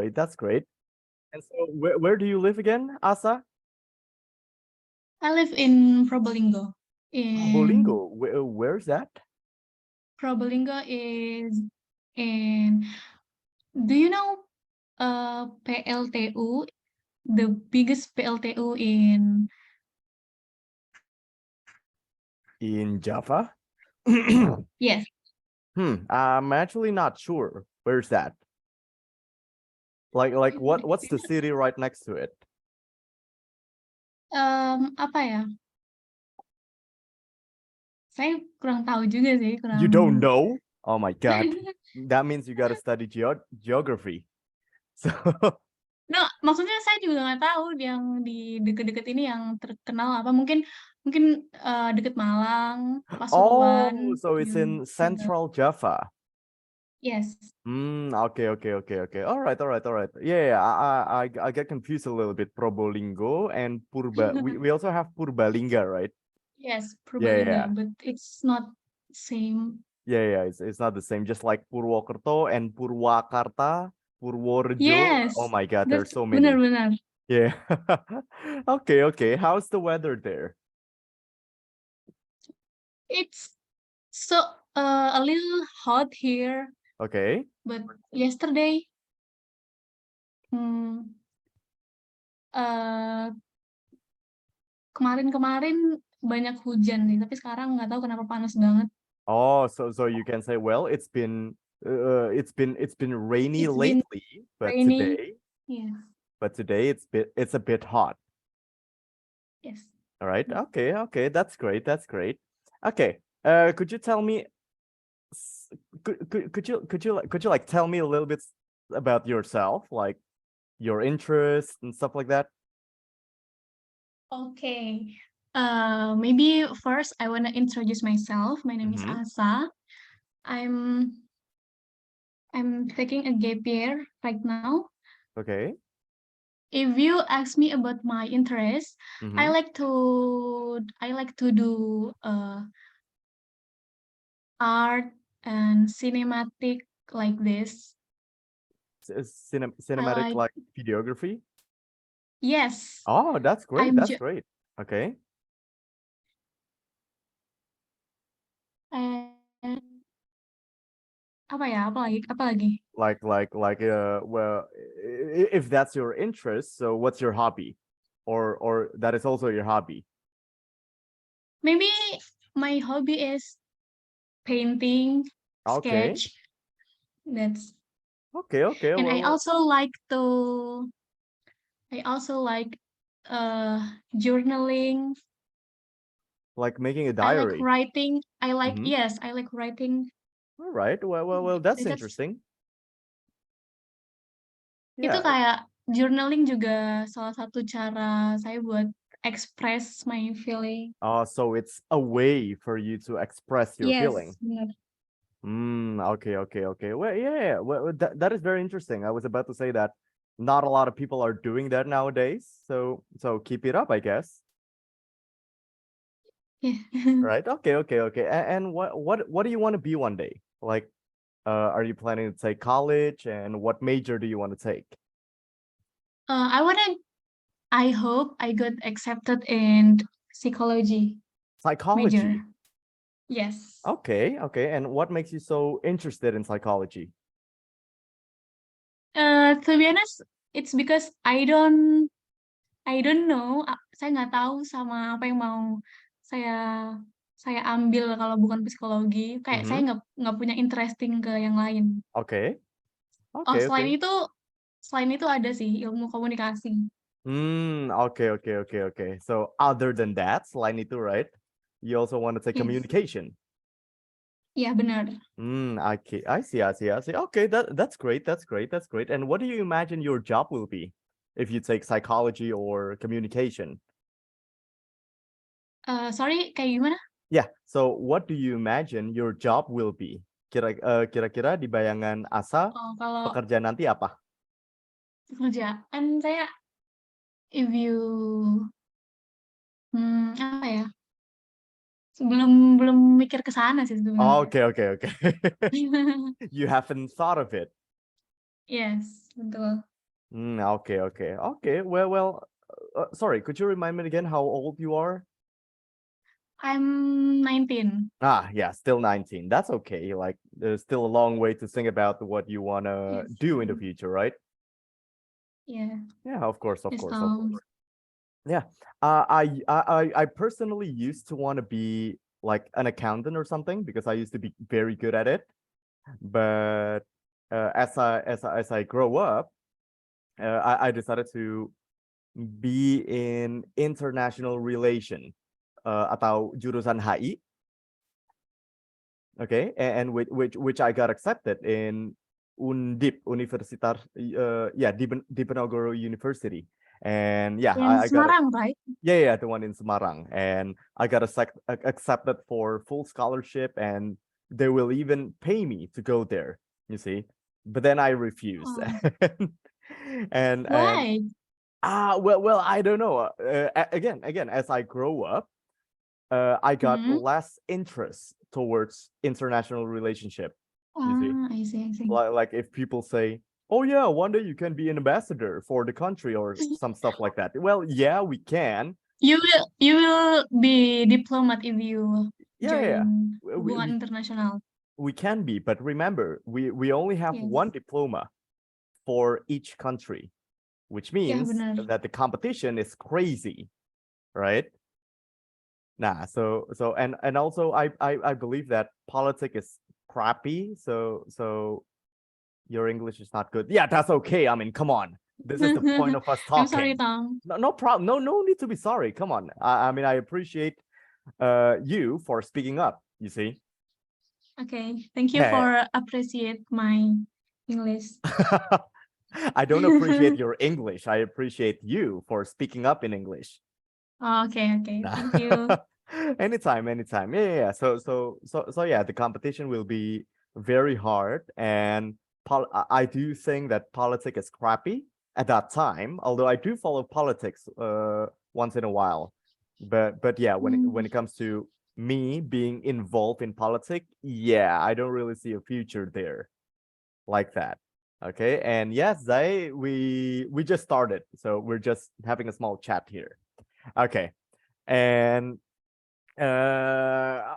great. That's great. And so where do you live again, Asa? I live in Probolinggo. Probolinggo. Where's that? Probolinggo is in. Do you know PLTU, the biggest PLTU in In Java? yes. I'm actually not sure. Where's that? Like what's the city right next to it? Apa ya? Saya kurang tahu juga sih, You don't kurang. know? Oh my God. That means you gotta study geography. So No, maksudnya saya juga nggak tahu yang di deket-deket ini yang terkenal apa. Mungkin deket Malang, oh, Pasuruan. so it's in Central Java. Yes. Okay. All right. Yeah, I get confused a little bit. Probolinggo and Purba. We also have Purbalingga, right? Yes, Yeah. Purbalingga, but it's not same. Yeah. It's not the same. Just like Purwokerto and Purwakarta, Purworejo. Yes, Oh my God, there's that's so many. benar-benar. Yeah. Okay. How's the weather there? It's so a little hot here, Okay. but yesterday, uh, kemarin-kemarin banyak hujan nih, tapi sekarang nggak tahu kenapa panas banget. Oh, so you can say, well, it's been rainy lately, but rainy. today, Yeah. but today it's a bit hot. Yes. All right. Okay. That's great. Okay. Could you tell me could you like tell me a little bit about yourself, like your interests and stuff like that? Okay. Maybe first I want to introduce myself. My name is Asa. I'm taking a gap year right now. Okay. If you ask me about my interests, I like to do art and cinematic like this. Cinematic like videography? Yes. Oh, that's great. That's great. Okay. And apa lagi? Like well, if that's your interest, so what's your hobby? Or that is also your hobby? Maybe my hobby is painting, Okay. sketch. That's okay. And well, I also like journaling. like making a I like diary. writing. I like writing. All right. Well, that's interesting. Itu Yeah. kayak journaling juga salah satu cara saya buat express my feeling. So it's a way for you to express your feeling. Benar. Okay. Well, yeah. Well, that is very interesting. I was about to say that not a lot of people are doing that nowadays. So keep it up, I guess. Yeah. Right. Okay. And what do you want to be one day? Like, are you planning to take college, and what major do you want to take? I hope I got accepted in psychology. Psychology. Major. Yes. Okay. And what makes you so interested in psychology? To be honest, it's because I don't know. Saya nggak tahu sama apa yang mau saya ambil kalau bukan psikologi. Kayak saya nggak punya interesting ke yang lain. Okay. Selain itu ada sih ilmu komunikasi. Okay. So other than that, selain itu, right? You also want to take communication. Yeah, benar. Okay. I see. Okay, that's great. And what do you imagine your job will be if you take psychology or communication? Sorry, kayak gimana? Yeah. So what do you imagine your job will be? Kira-kira di bayangan Asa, pekerjaan nanti apa? Pekerjaan saya, if you apa ya? Belum mikir ke sana sih sebenarnya. Okay. You haven't thought of it. Yes, betul. Okay. Well, sorry, could you remind me again how old you are? I'm 19. Yeah, still 19. That's okay. Like, there's still a long way to think about what you want to Yes. do in the future, right? Yeah. Yeah, of course. Yes, Yeah. I personally used to want to be like an accountant or something because I used to be very good at it. But as I grow up, I decided to be in international relation atau jurusan HI. Okay, and which I got accepted in Undip Universitas, Diponegoro University, and yeah, Yang I got a Semarang, right? yeah, the one in Semarang, and I got accepted for full scholarship, and they will even pay me to go there. You see, but then I refused, Oh, and why? well, I don't know. Again, as I grow up, I got Hmm. less interest towards international relationship. You see, Ah, I see, I see. like if people say, "Oh yeah, one day you can be an ambassador for the country" or some stuff like that. Well, yeah, we can. You will be diplomat if you Yeah. join We, hubungan we internasional. we can be, but remember, we only have Yes. one diploma for each country, which Ya, means benar. that the competition is crazy, right? Nah, so and also I believe that politics is crappy, so your English is not good. Yeah, that's okay. I mean, come on. This is the point of us I'm sorry, talking. Tom. No problem. No need to be sorry. Come on. I mean, I appreciate you for speaking up, you see. Okay, thank you Yeah. for appreciate my English. I don't appreciate your English. I appreciate you for speaking up in English. Okay, thank you. Anytime. Yeah. So yeah, the competition will be very hard, and I do think that politics is crappy at that time. Although I do follow politics once in a while, but yeah, when it comes to me being involved in politics, yeah, I don't really see a future there like that. Okay, and yes, we just started, so we're just having a small chat here. Okay, and uh,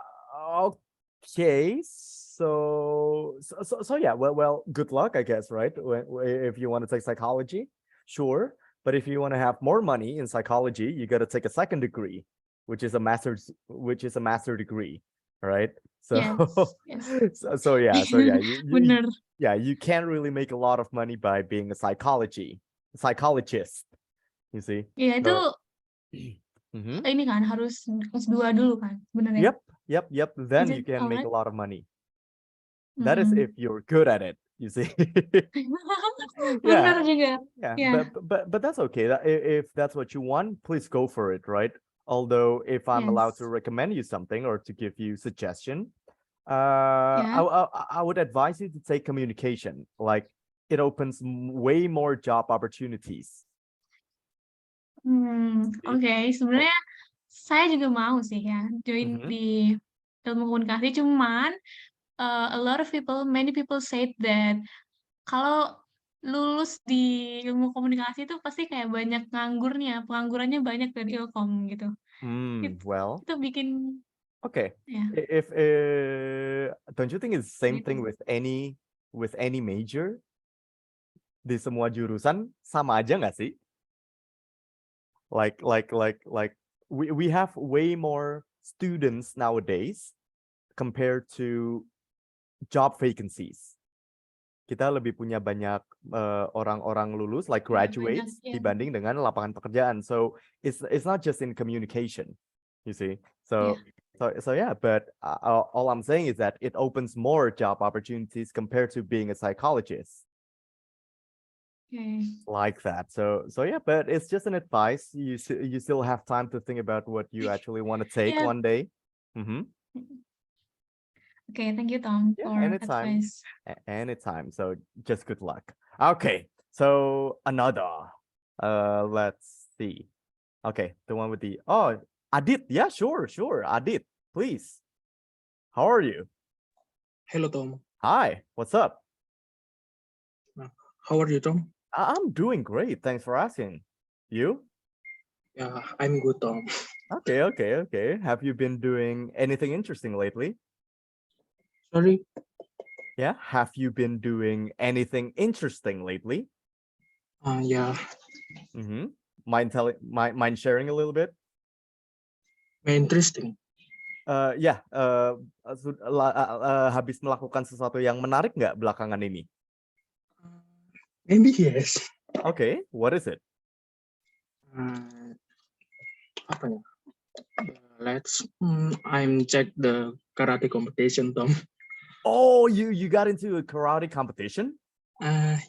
okay, so yeah. Well, good luck, I guess, right? If you want to take psychology, sure. But if you want to have more money in psychology, you got to take a second degree, which is a master degree, right? So, Yes, yes. so yeah, Bener. yeah, you can't really make a lot of money by being a psychologist, you see. Ya itu So, mhm. ini kan harus S2 dulu kan, bener ya? Yep. Is Then you it can make a alright? lot of money. That is if Mm. you're good at it, you see. Bener Yeah, juga. yeah, Ya, but that's okay. If that's what you want, please go for it, right? Although if I'm allowed to yes. recommend you something or to give you suggestion, Ya. I would advise you to take communication. Like, it opens way more job opportunities. Oke. Sebenarnya saya juga mau sih ya join Mhm. di ilmu komunikasi, cuman a lot of people, many people said that kalau lulus di ilmu komunikasi itu pasti kayak banyak nganggurnya, penganggurannya banyak dari Ilkom gitu. Well, Itu bikin okay. ya If don't you think it's the same gitu thing sih. with any major? Di semua jurusan sama aja nggak sih? Like we have way more students nowadays compared to job vacancies. Kita lebih punya banyak orang-orang lulus like Ya banyak graduates ya. dibanding dengan lapangan pekerjaan. So it's not just in communication, you see. So Ya. so yeah, but all I'm saying is that it opens more job opportunities compared to being a psychologist. Oke. Like that. So yeah, but it's just an advice. You still have time to think about what you actually want to take Ya. one day. Mm-hmm. Oke, thank you Tom Yeah, for anytime, advice. anytime. So just good luck. Okay, so another. Let's see. Okay, the one with the Adit. Yeah, sure. Adit, please. How are you? Hello, Tom. Hi. What's up? How are you, Tom? I'm doing great. Thanks for asking. You? Yeah, I'm good, Tom. Okay. Have you been doing anything interesting lately? Sorry. Yeah. Have you been doing anything interesting lately? Yeah, Mm-hmm. Mind sharing a little bit? interesting. Ya, habis melakukan sesuatu yang menarik nggak belakangan ini? Maybe yes. Okay, what is it? Apa ya? I'm check the karate competition, Tom. Oh, you got into a karate competition?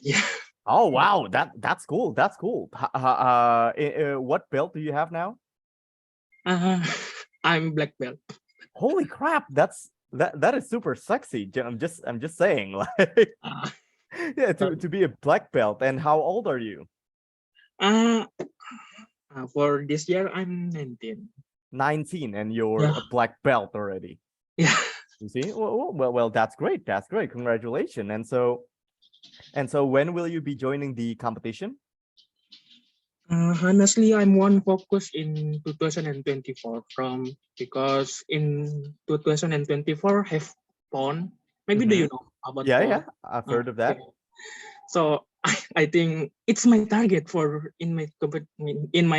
Yeah. Oh wow, that's cool. That's cool. What belt do you have now? I'm black belt. Holy crap, that is super sexy. I'm just saying, like, yeah, to be a black belt. And how old are you? For this year, I'm 19. 19, and you're a black belt already. Yeah. You see? Well, that's great. That's great. Congratulations. And so when will you be joining the competition? Honestly, I'm one focus in 2024 because in 2024 have PON. Maybe do you know about PON? Yeah, I've heard of that. Okay. So I think it's my target for in my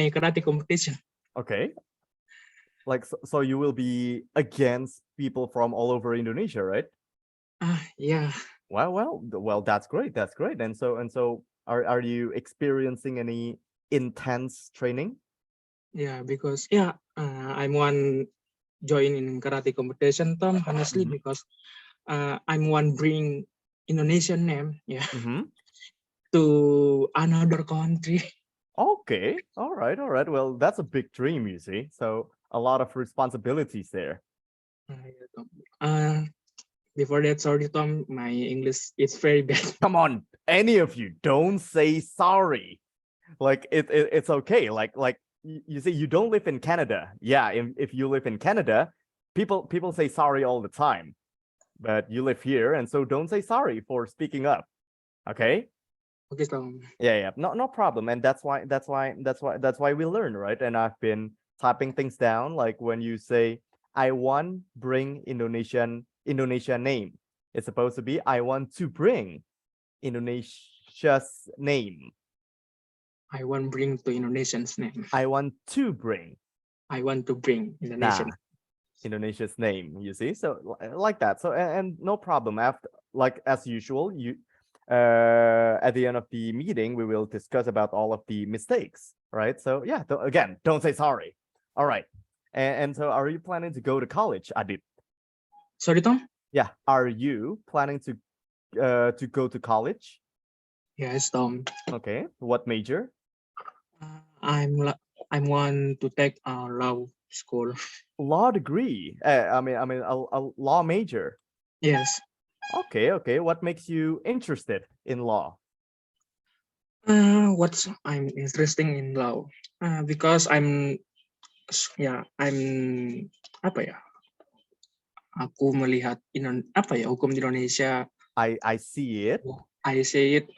karate competition. Okay. Like so you will be against people from all over Indonesia, right? Yeah. Well, that's great. That's great. And so are you experiencing any intense training? Yeah, because I'm one join in karate competition, Tom. Honestly, because I'm one bring Indonesian name, to another country. Okay. All right. Well, that's a big dream, you see. So a lot of responsibilities there. Before that, sorry, Tom, my English is very bad. Come on, any of you, don't say sorry. Like it's okay. Like you see, you don't live in Canada. Yeah, if you live in Canada, people say sorry all the time. But you live here, and so don't say sorry for speaking up. Okay? Okay, Tom. Yeah. No problem. And that's why we learn, right? And I've been typing things down, like when you say I want bring Indonesian name. It's supposed to be I want to bring Indonesia's name. I want bring to Indonesian's name. I want to bring. I want to bring Indonesian. Indonesia's name, you see. So like that. So and no problem. After, like as usual, you at the end of the meeting we will discuss about all of the mistakes, right? So yeah, again, don't say sorry. All right. And so are you planning to go to college, Adit? Sorry, Tom? Yeah, are you planning to go to college? Yes, Tom. Okay, what major? I'm want to take a law school. Law degree. I mean a law major. Yes. Okay. What makes you interested in law? What's I'm interested in law? Because I'm apa ya? Aku melihat hukum di Indonesia. I see it. I see it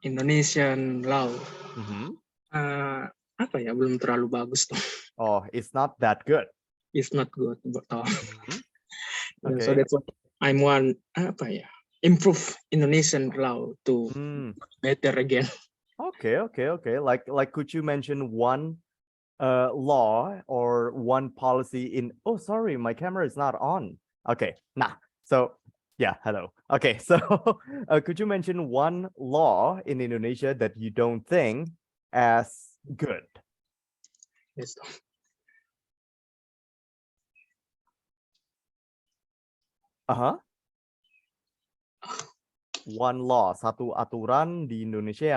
Indonesian law. Apa ya? Belum terlalu bagus tuh. Oh, it's not that good. It's not good, but okay. So that's what I'm one improve Indonesian law to better again. Okay. Like could you mention one law or one policy in sorry, my camera is not on. Okay. So yeah, hello. Okay, so could you mention one law in Indonesia that you don't think as good? Yes. One law, satu aturan di Indonesia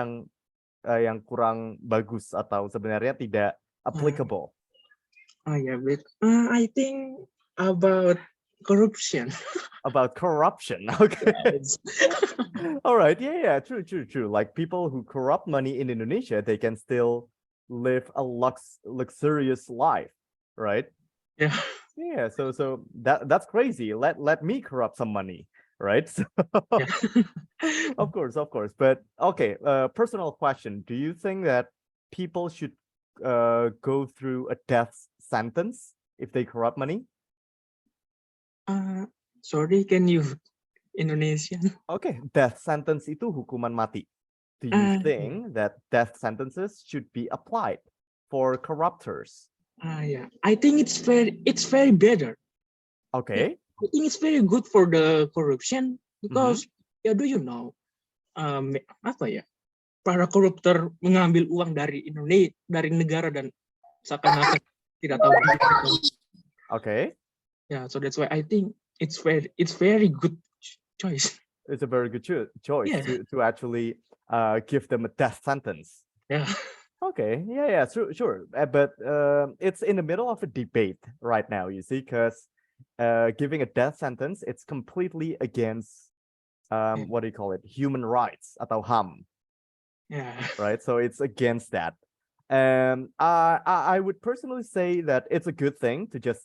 yang kurang bagus atau sebenarnya tidak applicable. But I think about corruption. About corruption. Okay. All right. Yeah. True. Like people who corrupt money in Indonesia, they can still live a luxurious life, right? Yeah. Yeah. So that's crazy. Let me corrupt some money. right? So, Yeah. of course. But okay, personal question. Do you think that people should go through a death sentence if they corrupt money? Sorry, can you Indonesian? Okay, death sentence itu hukuman mati. Do you think that death sentences should be applied for corruptors? Yeah, I think it's very better. Okay. I think it's very good for the corruption because ya do you know apa ya, para koruptor mengambil uang dari Indonesia, dari negara, dan seakan-akan tidak tahu diri. Okay. Yeah, so that's why I think it's very good choice. It's a very good choice Yeah. to actually give them a death sentence. Yeah. Okay, yeah, sure. But it's in the middle of a debate right now, you see, because giving a death sentence, it's completely against what do you call it? Human rights atau HAM. Yeah. Right? So it's against that. I would personally say that it's a good thing to just,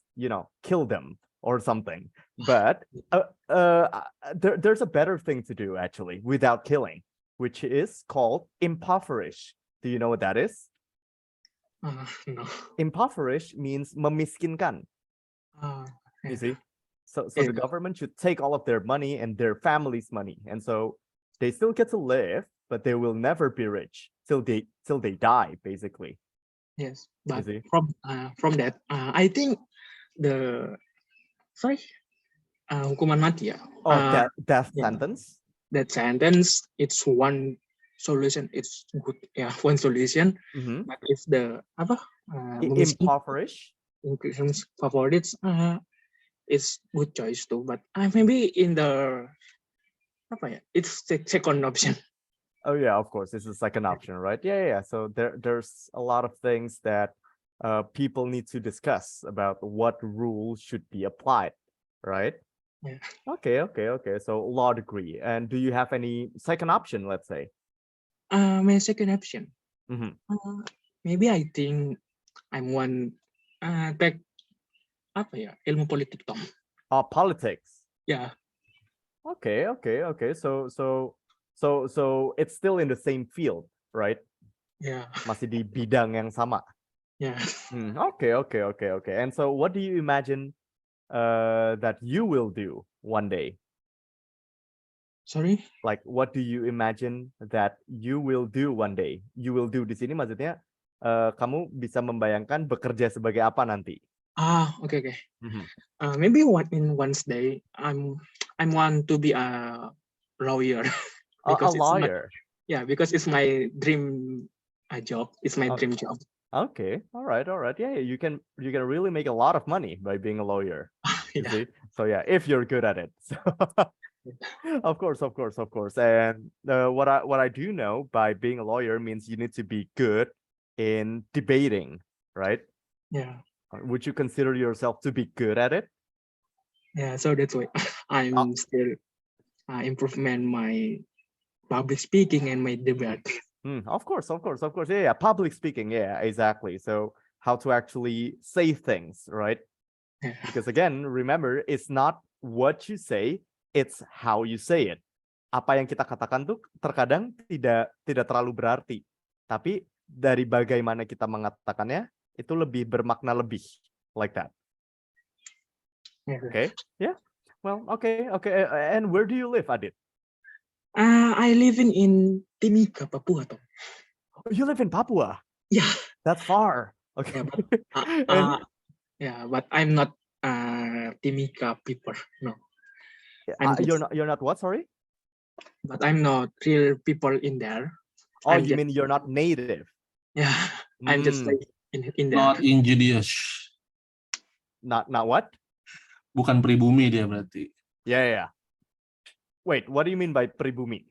kill them or something. But there's a better thing to do actually without killing, which is called impoverish. Do you know what that is? No. Impoverish means memiskinkan. You see? So the government should take all of their money and their family's money. And so they still get to live, but they will never be rich till they die, basically. Yes, but see? From that, I think hukuman mati ya. Death sentence. That sentence, it's one solution. It's good, one solution. But if the impoverish favorites, it's good choice too. But maybe in the it's the second option. Oh yeah, of course, it's the second option, right? Yeah. So there's a lot of things that people need to discuss about what rules should be applied, right? Yeah. Okay. So law degree. And do you have any second option, let's say? My second option. Maybe I think I'm one take ilmu politik Tom. Politics. Yeah. Okay. So it's still in the same field, right? Yeah. Masih di bidang yang sama. Yeah. Okay. And so what do you imagine that you will do one day? Sorry? Like, what do you imagine that you will do one day? You will do di sini maksudnya kamu bisa membayangkan bekerja sebagai apa nanti? Okay. Maybe one day I'm want to be a lawyer. A lawyer. Because it's my dream job. It's my dream job. Okay, all right. Yeah, you can really make a lot of money by being a lawyer. You see? So yeah, if you're good at it. So, of course. And what I do know by being a lawyer means you need to be good in debating, right? Yeah. Would you consider yourself to be good at it? Yeah, so that's why I'm still improvement my public speaking and my debate. Of course. Yeah, public speaking. Yeah, exactly. So how to actually say things, right? Yeah. Because again, remember, it's not what you say, it's how you say it. Apa yang kita katakan tuh terkadang tidak terlalu berarti, tapi dari bagaimana kita mengatakannya itu lebih bermakna lebih, like that. Okay. Yeah. Well, okay. And where do you live, Adit? I live in Timika, Papua. You live in Papua? Yeah. That's far. Okay. But I'm not Timika people. No. You're not what? Sorry. But I'm not real people in there. Oh, you mean you're not native? Yeah. I'm just like in there. Not indigenous. Not what? Bukan pribumi dia berarti. Yeah. Wait, what do you mean by pribumi?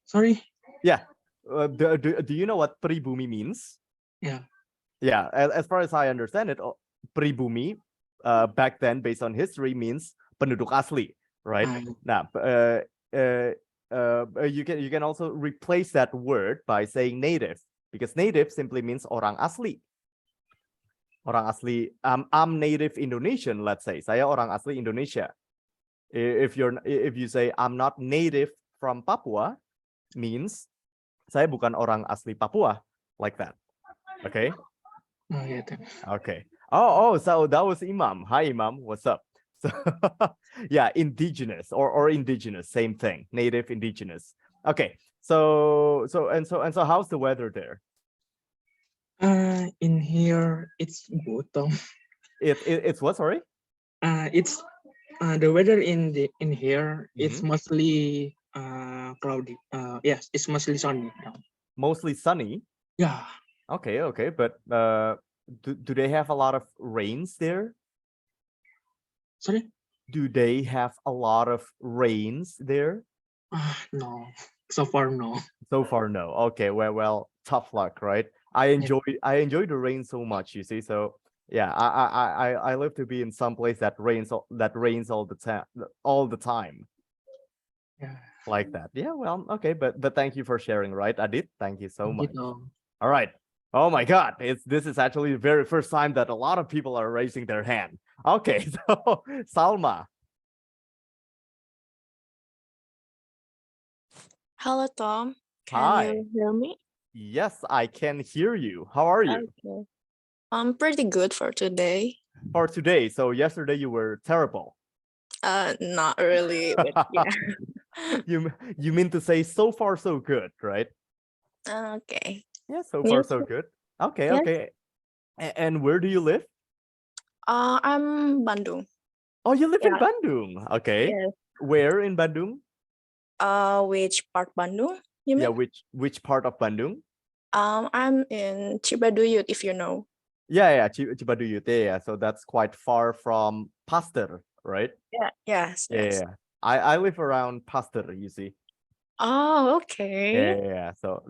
Sorry? Yeah. Do you know what pribumi means? Yeah. Yeah, as far as I understand it, pribumi back then, based on history, means penduduk asli, right? Now, you can also replace that word by saying native, because native simply means orang asli. Orang asli, I'm native Indonesian, let's say. Saya orang asli Indonesia. If you say I'm not native from Papua, means saya bukan orang asli Papua, like that. Okay? Oh yeah, thanks. Okay. Oh, so that was Imam. Hi, Imam. What's up? So, yeah, indigenous or indigenous, same thing. Native, indigenous. Okay. So how's the weather there? In here it's good, Tom. It's what? Sorry. It's the weather in here. It's Mhm. mostly cloudy. Yes, it's mostly sunny now. Mostly sunny. Yeah. Okay. But do they have a lot of rains there? Sorry. Do they have a lot of rains there? No. So far, no. So far, no. Okay, well, tough luck, right? I enjoy the rain so much, you see. So yeah, I live to be in some place that rains all the time, Yeah. like that. Yeah, well, okay, but thank you for sharing, right, Adit? Thank you so Thank much. you, Tom. All right. Oh my God, this is actually the very first time that a lot of people are raising their hand. Okay, so Salma. Hello, Tom. Can Hi. you hear me? Yes, I can hear you. How are you? Okay. I'm pretty good for today. For today. So yesterday you were terrible. Not really, but yeah. You mean to say so far so good, right? Okay. Yeah, so far Yes. so good. Okay, Yes. okay. And where do you live? I'm Bandung. Oh, you live in Yeah. Bandung. Okay. Yes. Where in Bandung? Which part Bandung? You Yeah, mean? which part of Bandung? I'm in Cibaduyut, if you know. Yeah, Cibaduyut. Yeah. So that's quite far from Pasteur, right? Yeah. Yes. Yeah. Yes. I live around Pasteur, you see. Oh, okay. Yeah. So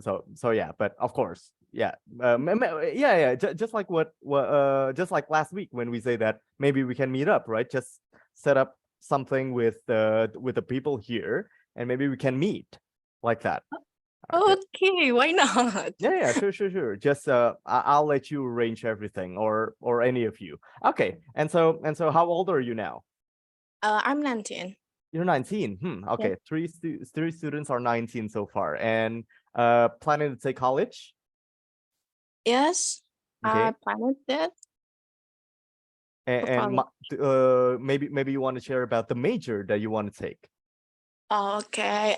yeah, but of course, yeah. Yeah. Just like just like last week when we say that maybe we can meet up, right? Just set up something with the people here, and maybe we can meet like that. Okay. Okay. Why not? Yeah. Sure. Just I'll let you arrange everything, or any of you. Okay. And so how old are you now? I'm 19. You're 19. Okay. Three students are 19 so far, and planning to take college. Yes. Okay. I planned that. And maybe you want to share about the major that you want to take. Okay.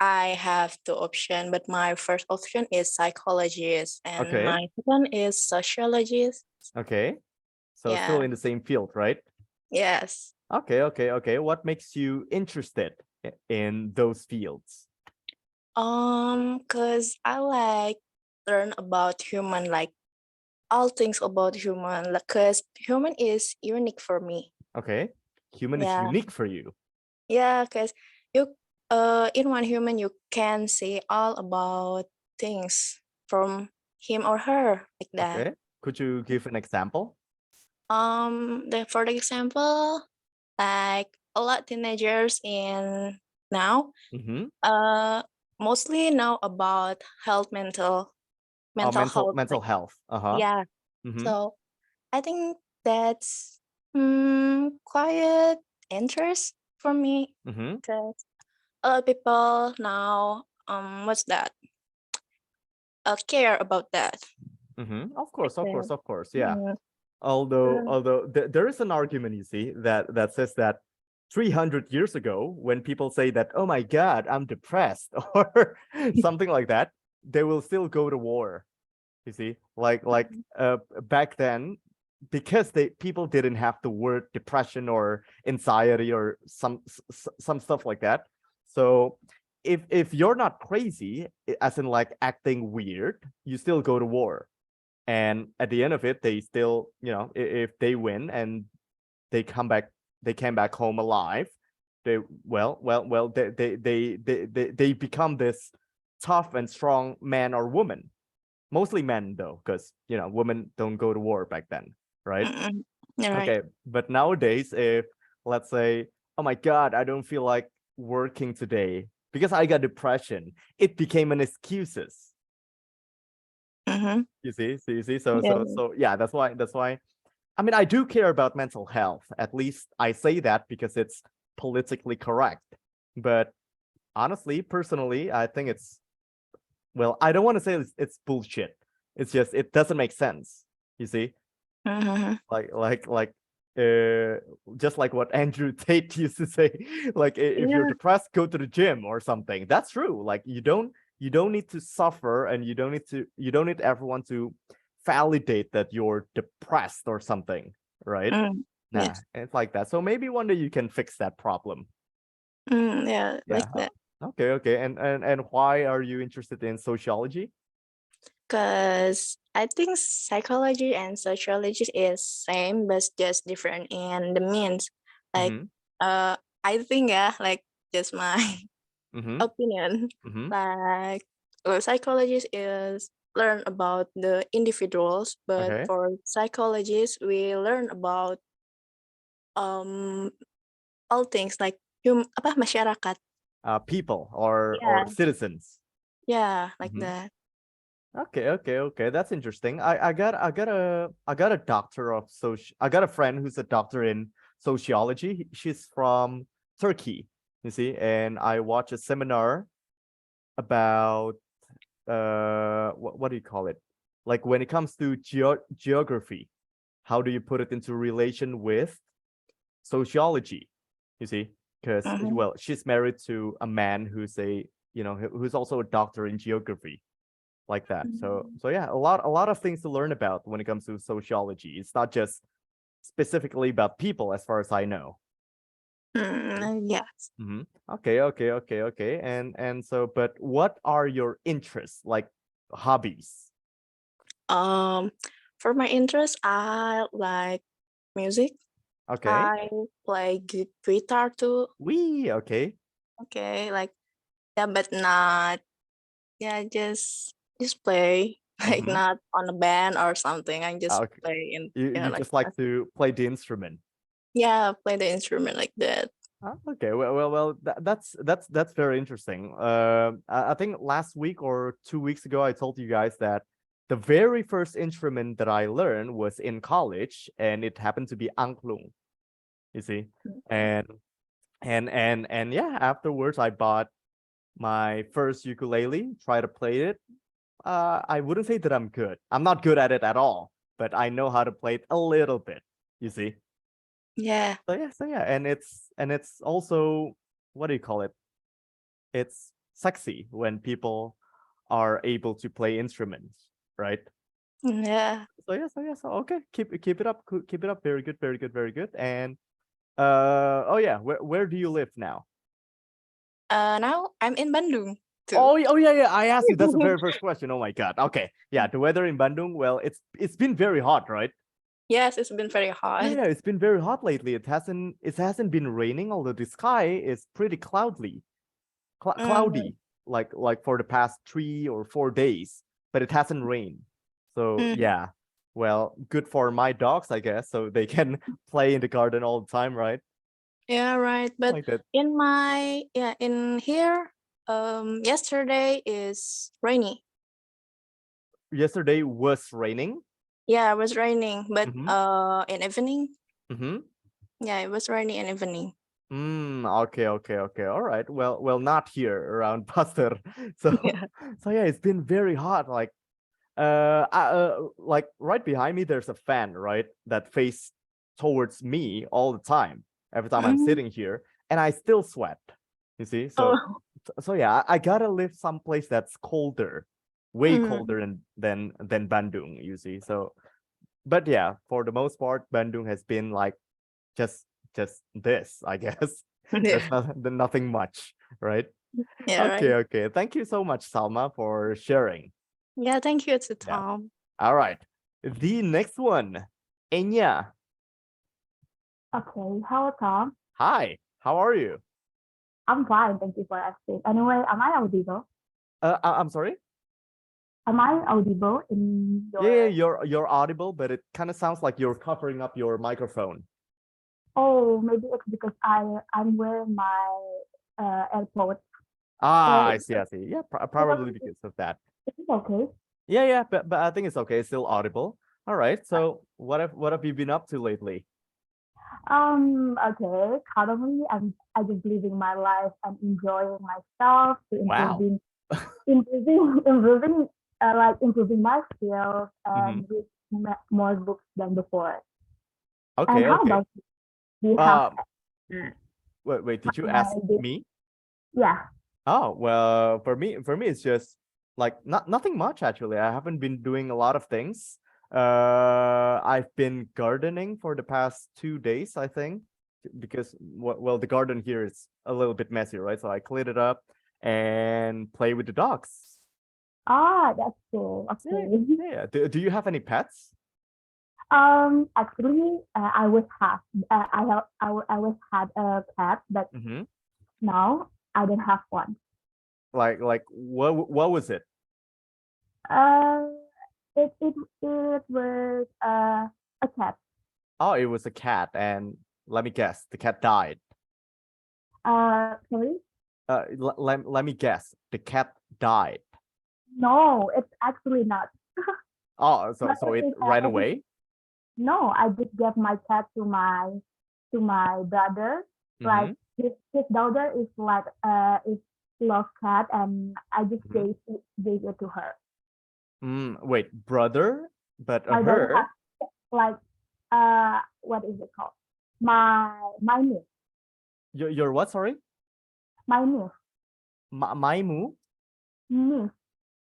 I have two options, but my first option is psychologist, and Okay. my second is sociologist. Okay. So Yeah. still in the same field, right? Yes. Okay. What makes you interested in those fields? Cause I like learn about human, like all things about human, like, cause human is unique for me. Okay. Human is Yeah. unique for you. Yeah, cause you in one human you can see all about things from him or her, like that. Okay. Could you give an example? For the example, like a lot teenagers in now, Mm-hmm. mostly know about mental health. Mental Like, health. yeah. Mm-hmm. So I think that's quite interest for me, Mm-hmm. because a lot of people now what's that? Care about that. Mm-hmm. Of course. Yeah. Mm, Although there is an argument, you see, that says that 300 years ago, when people say that, oh my God, I'm depressed or something like that, they will still go to war. You see, like back then, because people didn't have the word depression or anxiety or some stuff like that. So if you're not crazy, as in like acting weird, you still go to war. And at the end of it, they still, if they win and they came back home alive, they they become this tough and strong man or woman. Mostly men though, because women don't go to war back then, right? yeah, right. Okay, but nowadays, if let's say, oh my God, I don't feel like working today because I got depression, it became an excuses. Mm-hmm. You see, so Yeah. yeah, that's why. I mean, I do care about mental health. At least I say that because it's politically correct. But honestly, personally, I think it's, well, I don't want to say it's bullshit. It's just it doesn't make sense. You see, Mm-hmm. like just like what Andrew Tate used to say, like if you're Yeah. depressed, go to the gym or something. That's true. Like you don't need to suffer, and you don't need everyone to validate that you're depressed or something, right? Mm. Nah, Yes. it's like that. So maybe one day you can fix that problem. Yeah, like Yeah. that. Okay. And why are you interested in sociology? Because I think psychology and sociology is same, but just different in the means. Like, Mm-hmm. I think like just my Mm-hmm. opinion. Mm-hmm. Like, psychologist is learn about the individuals, but Okay. for psychologists, we learn about um all things like masyarakat. People or Yeah, citizens. yeah, like Mm-hmm. that. Okay. That's interesting. I got a doctor of I got a friend who's a doctor in sociology. She's from Turkey, you see, and I watched a seminar about what do you call it? Like when it comes to geography, how do you put it into relation with sociology? You see, because Mm-hmm. well, she's married to a man who's who's also a doctor in geography, like that. So yeah, a lot of things to learn about when it comes to sociology. It's not just specifically about people, as far as I know. Yes. Mm-hmm. Okay. And so, but what are your interests, like hobbies? For my interest, I like music. Okay. I play guitar too. Okay. Okay, like yeah, but not just play like Mm-hmm. not on a band or something. I just Okay. play in You like just like to play the instrument. yeah, play the instrument like that. Okay. Well. That's very interesting. I think last week or 2 weeks ago, I told you guys that the very first instrument that I learned was in college, and it happened to be angklung. You see, and and yeah, afterwards I bought my first ukulele, try to play it. I wouldn't say that I'm good. I'm not good at it at all, but I know how to play it a little bit. You see. Yeah. So yeah, and it's also, what do you call it? It's sexy when people are able to play instruments, right? Yeah. So okay, keep it up, keep it up. Very good, very good, very good. And oh yeah, where do you live now? Now I'm in Bandung too. Oh yeah. I asked you. That's the very first question. Oh my god. Okay, yeah. The weather in Bandung. Well, it's been very hot, right? Yes, it's been very hot. Yeah, it's been very hot lately. It hasn't been raining, although the sky is pretty cloudy, like for the past 3 or 4 days, but it hasn't rained. So Mm. yeah, well, good for my dogs, I guess, so they can play in the garden all the time, right? Yeah, right. But Like that. in here, yesterday is rainy. Yesterday was raining. Yeah, it was raining, but Mm-hmm. in evening, Mm-hmm. yeah, it was rainy in evening. Okay. All right. Well, not here around Pasteur. So, Yeah. so yeah, it's been very hot. Like right behind me, there's a fan, right, that face towards me all the time. Every time I'm Mm. sitting here, and I still sweat. You see, so Oh. so yeah, I gotta live someplace that's colder, way Mm. colder than Bandung. You see, so but yeah, for the most part, Bandung has been like just just this, I guess. There's Yeah. nothing much, right? Yeah, right. Okay. Thank you so much, Salma, for sharing. Yeah, thank you to Yeah. Tom. All right. The next one, Enya. Okay, hello Tom. Hi. How are you? I'm fine, thank you for asking. Anyway, am I audible? I'm sorry. Am I audible in Yeah, your? you're audible, but it kind of sounds like you're covering up your microphone. Oh, maybe it's because I'm wearing my AirPods. Ah, So I see. Yeah, so probably because of that. is it okay? Yeah, but I think it's okay. It's still audible. All right. So what have you been up to lately? Okay. Currently, I just living my life and enjoying myself to Wow. improving my skills and read more books than before. And Okay, how okay. about you? Do you have? Wait, did you ask me? Yeah. Oh, well, for me it's just like nothing much actually. I haven't been doing a lot of things. I've been gardening for the past 2 days, I think, because well, the garden here is a little bit messy, right? So I cleaned it up and play with the dogs. That's cool. Yeah, Okay. yeah. Do you have any pets? Actually, I was have I was had a pet, but Mm-hmm. now I don't have one. Like what was it? Uh, it was a cat. Oh, it was a cat, and let me guess, the cat died. Sorry? Let me guess, the cat died. No, it's actually not. Oh, so But so it ran away. no, I just gave my cat to my brother. Like Mm-hmm. his daughter is love cat, and I just Mm-hmm. gave it to her. Wait, brother, but My brother her, has like what is it called? My niece, your what? Sorry, my niece, Maimu, niece,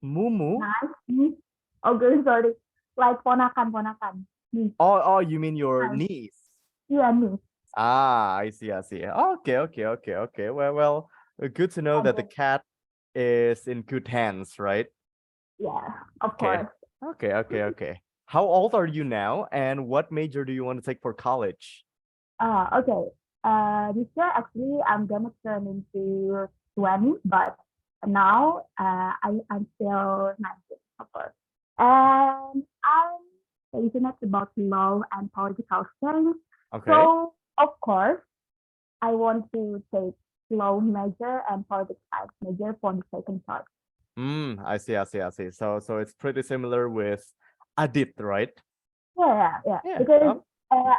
Mumu. niece. Okay, sorry. Like ponakan, niece. Oh, you mean your Nice. niece? Yeah, niece. Ah, I see. Okay. Well, good to know I that the guess. cat is in good hands, right? Yeah, of Okay. course. Okay. How old are you now, and what major do you want to take for college? Okay. This year actually I'm gonna turn into 20, but now I'm still 19, of course. And I'm passionate about law and political science. Okay. So of course I want to take law major and political science major for the second part. I see. So it's pretty similar with Adit, right? Yeah. Yeah. Uh,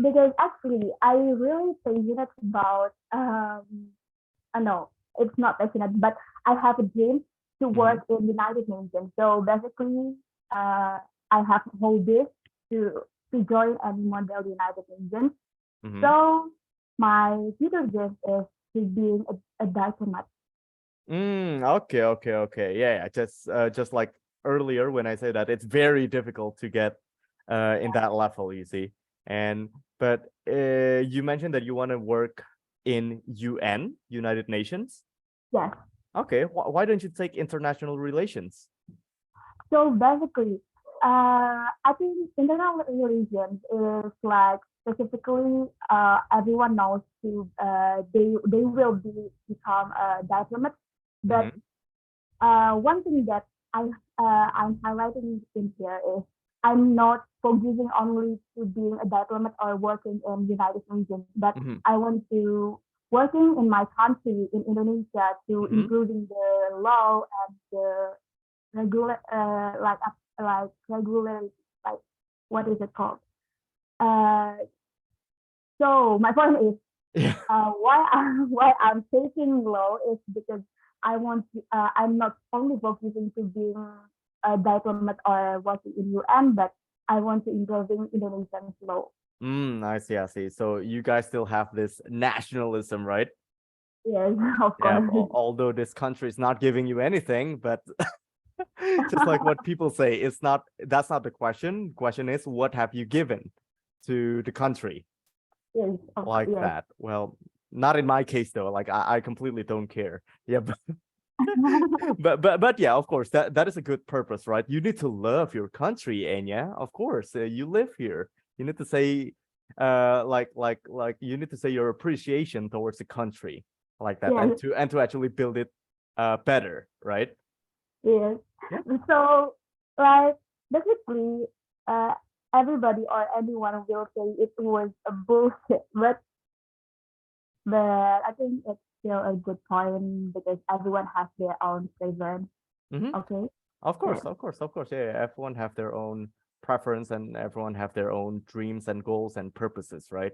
because actually I really passionate about no, it's not passionate, but I have a dream to work in United Nations. So basically, uh, I have hobbies to to join any model United Nations. Mm-hmm. So my future dream is to being a diplomat. Okay. Yeah. Just like earlier when I said that it's very difficult to get in that level, you see. And but you mentioned that you want to work in UN, United Nations. Yes. Okay. Why don't you take international relations? So basically, I think international relations is like specifically everyone knows to they will become a diplomat, but one thing that I'm highlighting in here is I'm not focusing only to being a diplomat or working in United Nations, but I want to working in my country in Indonesia to improving the law and the regular like regular like what is it called? Uh, so my point is Yeah. why I'm taking law is because I'm not only focusing to being a diplomat or working in UN, but I want to improving Indonesian law. I see. So you guys still have this nationalism, right? Yes, of Yeah. course. Although this country is not giving you anything, but just like what people say, that's not the question. Question is, what have you given to the country? Yes, Like yes. that. Well, not in my case though. Like I completely don't care. Yeah, but yeah, of course, that is a good purpose, right? You need to love your country, Enya. Of course, you live here. You need to say, like you need to say your appreciation towards the country, like that, Yes, and to actually build it, better, right? yes. Yeah. So, like, basically, uh, everybody or anyone will say it was a bullshit, but I think it's still a good point because everyone has their own preference. Mm-hmm. Okay. Of course, of course, of course. Yeah, everyone have their own preference and everyone have their own dreams and goals and purposes, right?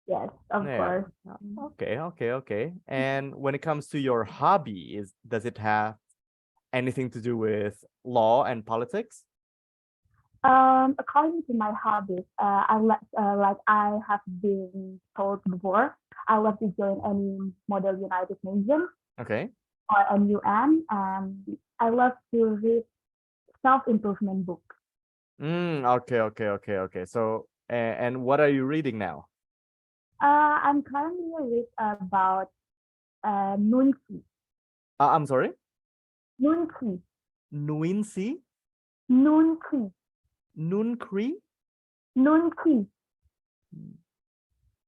Yes, of Yeah. course. Okay, okay, okay. And when it comes to your hobby, does it have anything to do with law and politics? According to my hobbies, like I have been told before, I love to join any model United Nations Okay. or MUN, and I love to read self-improvement books. Okay, okay, okay, okay. So, and what are you reading now? I'm currently read about Nunchi. I'm sorry? Nunchi. Nuinsi? Nunchi. Nunkri? Nunchi.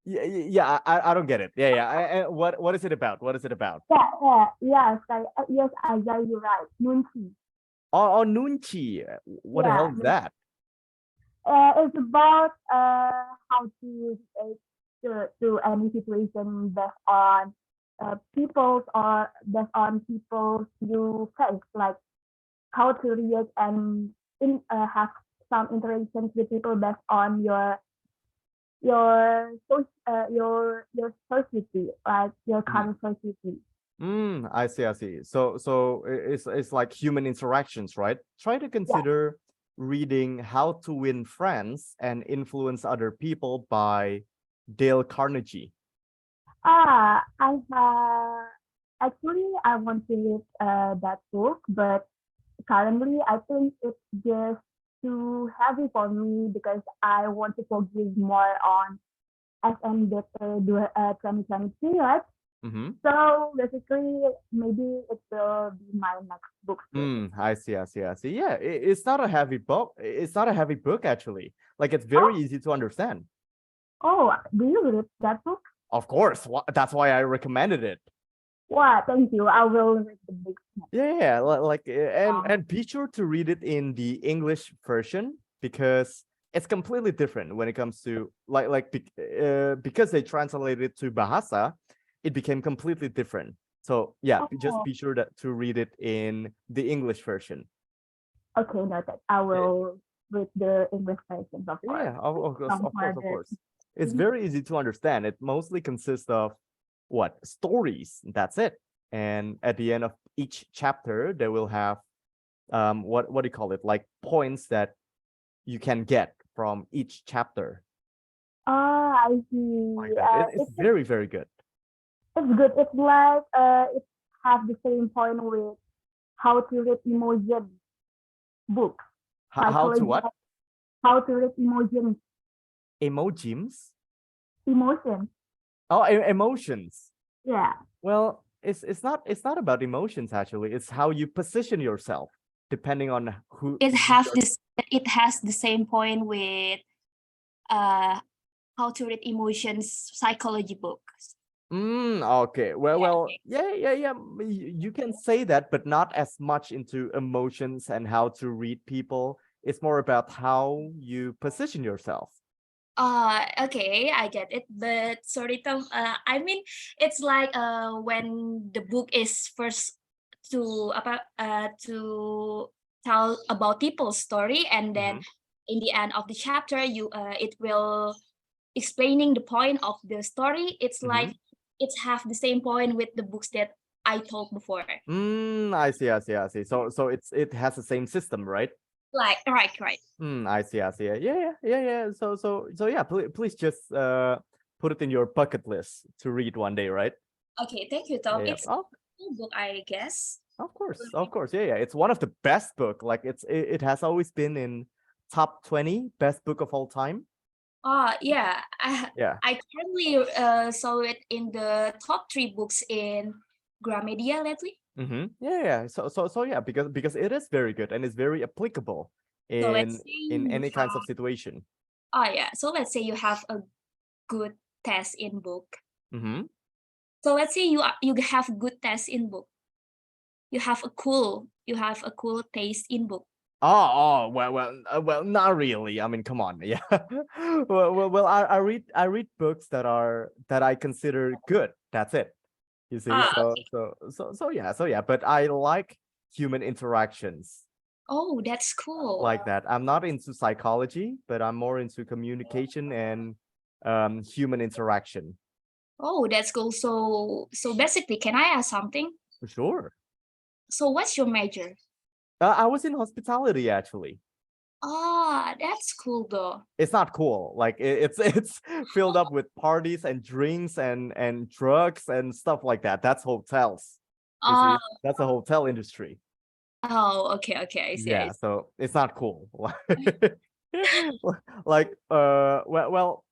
Yeah, I don't get it. Yeah, yeah. What is it about? What is it about? Yes, you're right. Nunchi. Oh, Nunchi. What the Yeah, hell is that? it's about how to react to any situation based on people's you face, like how to react and have some interactions with people based on your society, like your current society. I see, I see. So it's like human interactions, right? Try to consider reading How to Win Friends and Influence Other People by Dale Carnegie. I actually I want to read that book, but currently I think it's just too heavy for me because I want to focus more on SNBT 2023, right? Mm-hmm. So basically, maybe it will be my next book. I see, I see, I see. Yeah, it's not a heavy book. It's not a heavy book, actually. Like, it's very easy to understand. Oh, do you read that book? Of course. That's why I recommended it. Wow, thank you. I will read the book. Yeah, like, and be sure to read it in the English version because it's completely different when it comes to because they translated it to Bahasa, it became completely different. So yeah, just be sure to read it in the English version. Okay, noted. I will read the English version, of course. Yeah, of course. It's very easy to understand. It mostly consists of stories. That's it. And at the end of each chapter, they will have what do you call it? Like points that you can get from each chapter. I see. Like that. It's very, very good. It's good. It's like it has the same point with how to read emotion book. How to what? How to read emotions. Emojis? Emotions. Oh, emotions. Yeah. Well, it's not about emotions actually. It's how you position yourself depending on who. It has the same point with how to read emotions psychology books. Okay. Well, yeah. You can say that, but not as much into emotions and how to read people. It's more about how you position yourself. Okay, I get it. But sorry, Tom. I mean, it's like when the book is first to tell about people's story, and then in the end of the chapter, it will explaining the point of the story. It's like it's have the same point with the books that I told before. I see. So it has the same system, right? Like right. I see. Yeah. So yeah, please just put it in your bucket list to read one day, right? Okay, thank you, Tom. Yeah. It's a cool book, I guess. Of course. Yeah. It's one of the best book. Like it has always been in top 20 best book of all time. Yeah. Yeah. I currently saw it in the top 3 books in Gramedia lately. Yeah. So yeah, because it is very good and it's very applicable in any kinds of situation. Yeah. So let's say you have a good test in book. So let's say you have good test in book. You have a cool taste in book. Well, not really. I mean, come on, yeah. well, I read books that I consider good. That's it. You see, Okay. so yeah. But I like human interactions. Oh, that's cool. like that. I'm not into psychology, but I'm more into communication and human interaction. Oh, that's cool. So basically, can I ask something? Sure. So what's your major? I was in hospitality actually. Ah, that's cool though. It's not cool. Like it's filled up with parties and drinks and drugs and stuff like that. That's hotels. You see, Ah, that's a hotel industry. oh, okay, I see. Yeah, so it's not cool. Like well,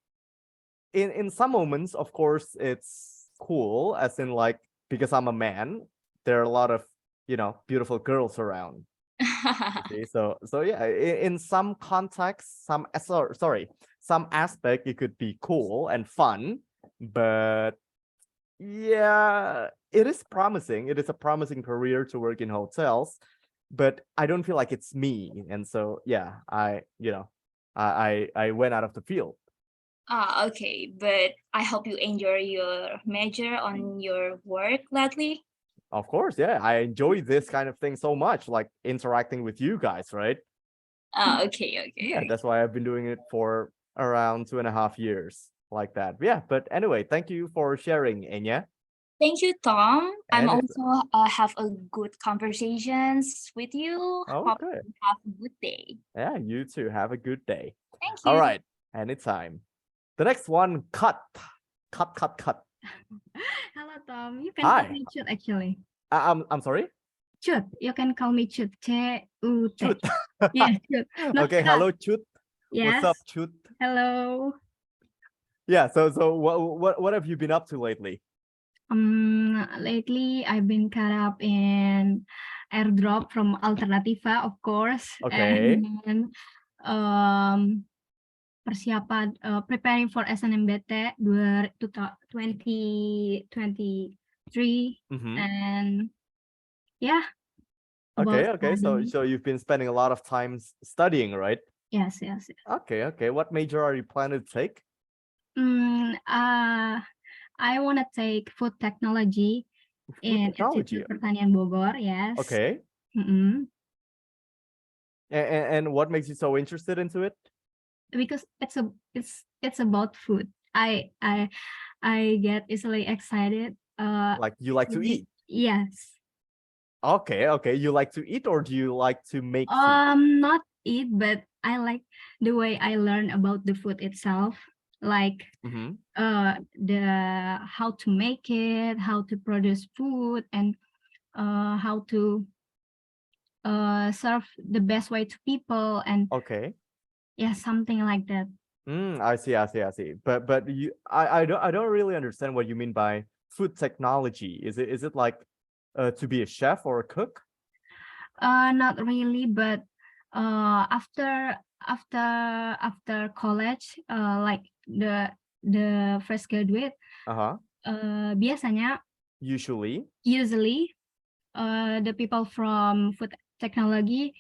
in some moments, of course, it's cool, as in like because I'm a man, there are a lot of beautiful girls around. See? So yeah, in some context, some aspect, it could be cool and fun, but yeah, it is promising. It is a promising career to work in hotels, but I don't feel like it's me, and so yeah, I went out of the field. Ah, okay, but I hope you enjoy your major on your work lately. Of course, yeah, I enjoy this kind of thing so much, like interacting with you guys, right? Ah, okay. Yeah, that's why I've been doing it for around 2.5 years, like that. Yeah, but anyway, thank you for sharing, Enya. Thank you, Tom. I'm And it's also have a good conversations with you. Hope good. you have a good day. Yeah, you too. Have a good day. Thank All you. right, anytime. The next one, cut. Hello, Tom. You can Hi. call me Chut actually. I'm sorry. Chut. You can call me Chut. Chut. Chut. Yes, Chut. Not Okay, Cut. hello, Chut. Yes. What's up, Chut? Hello. Yeah, so what have you been up to lately? Lately I've been caught up in airdrop from Alternatifa, of course. Okay. And persiapan preparing for SNMBT 2023 Mhm. and yeah. about Okay. So studying. you've been spending a lot of time studying, right? Yes. Okay. What major are you planning to take? I want to take food technology in technology. Institut Pertanian Bogor. Yes. Okay. And what makes you so interested into it? Because it's about food. I get easily excited. Like you like to eat? Yes. Okay. You like to eat, or do you like to make food? Not eat, but I like the way I learn about the food itself. Like the how to make it, how to produce food, and how to serve the best way to people, and Okay. yeah, something like that. I see. But I don't really understand what you mean by food technology. Is it like to be a chef or a cook? Not really, but after college, like the fresh graduate, biasanya Usually. the people from food technology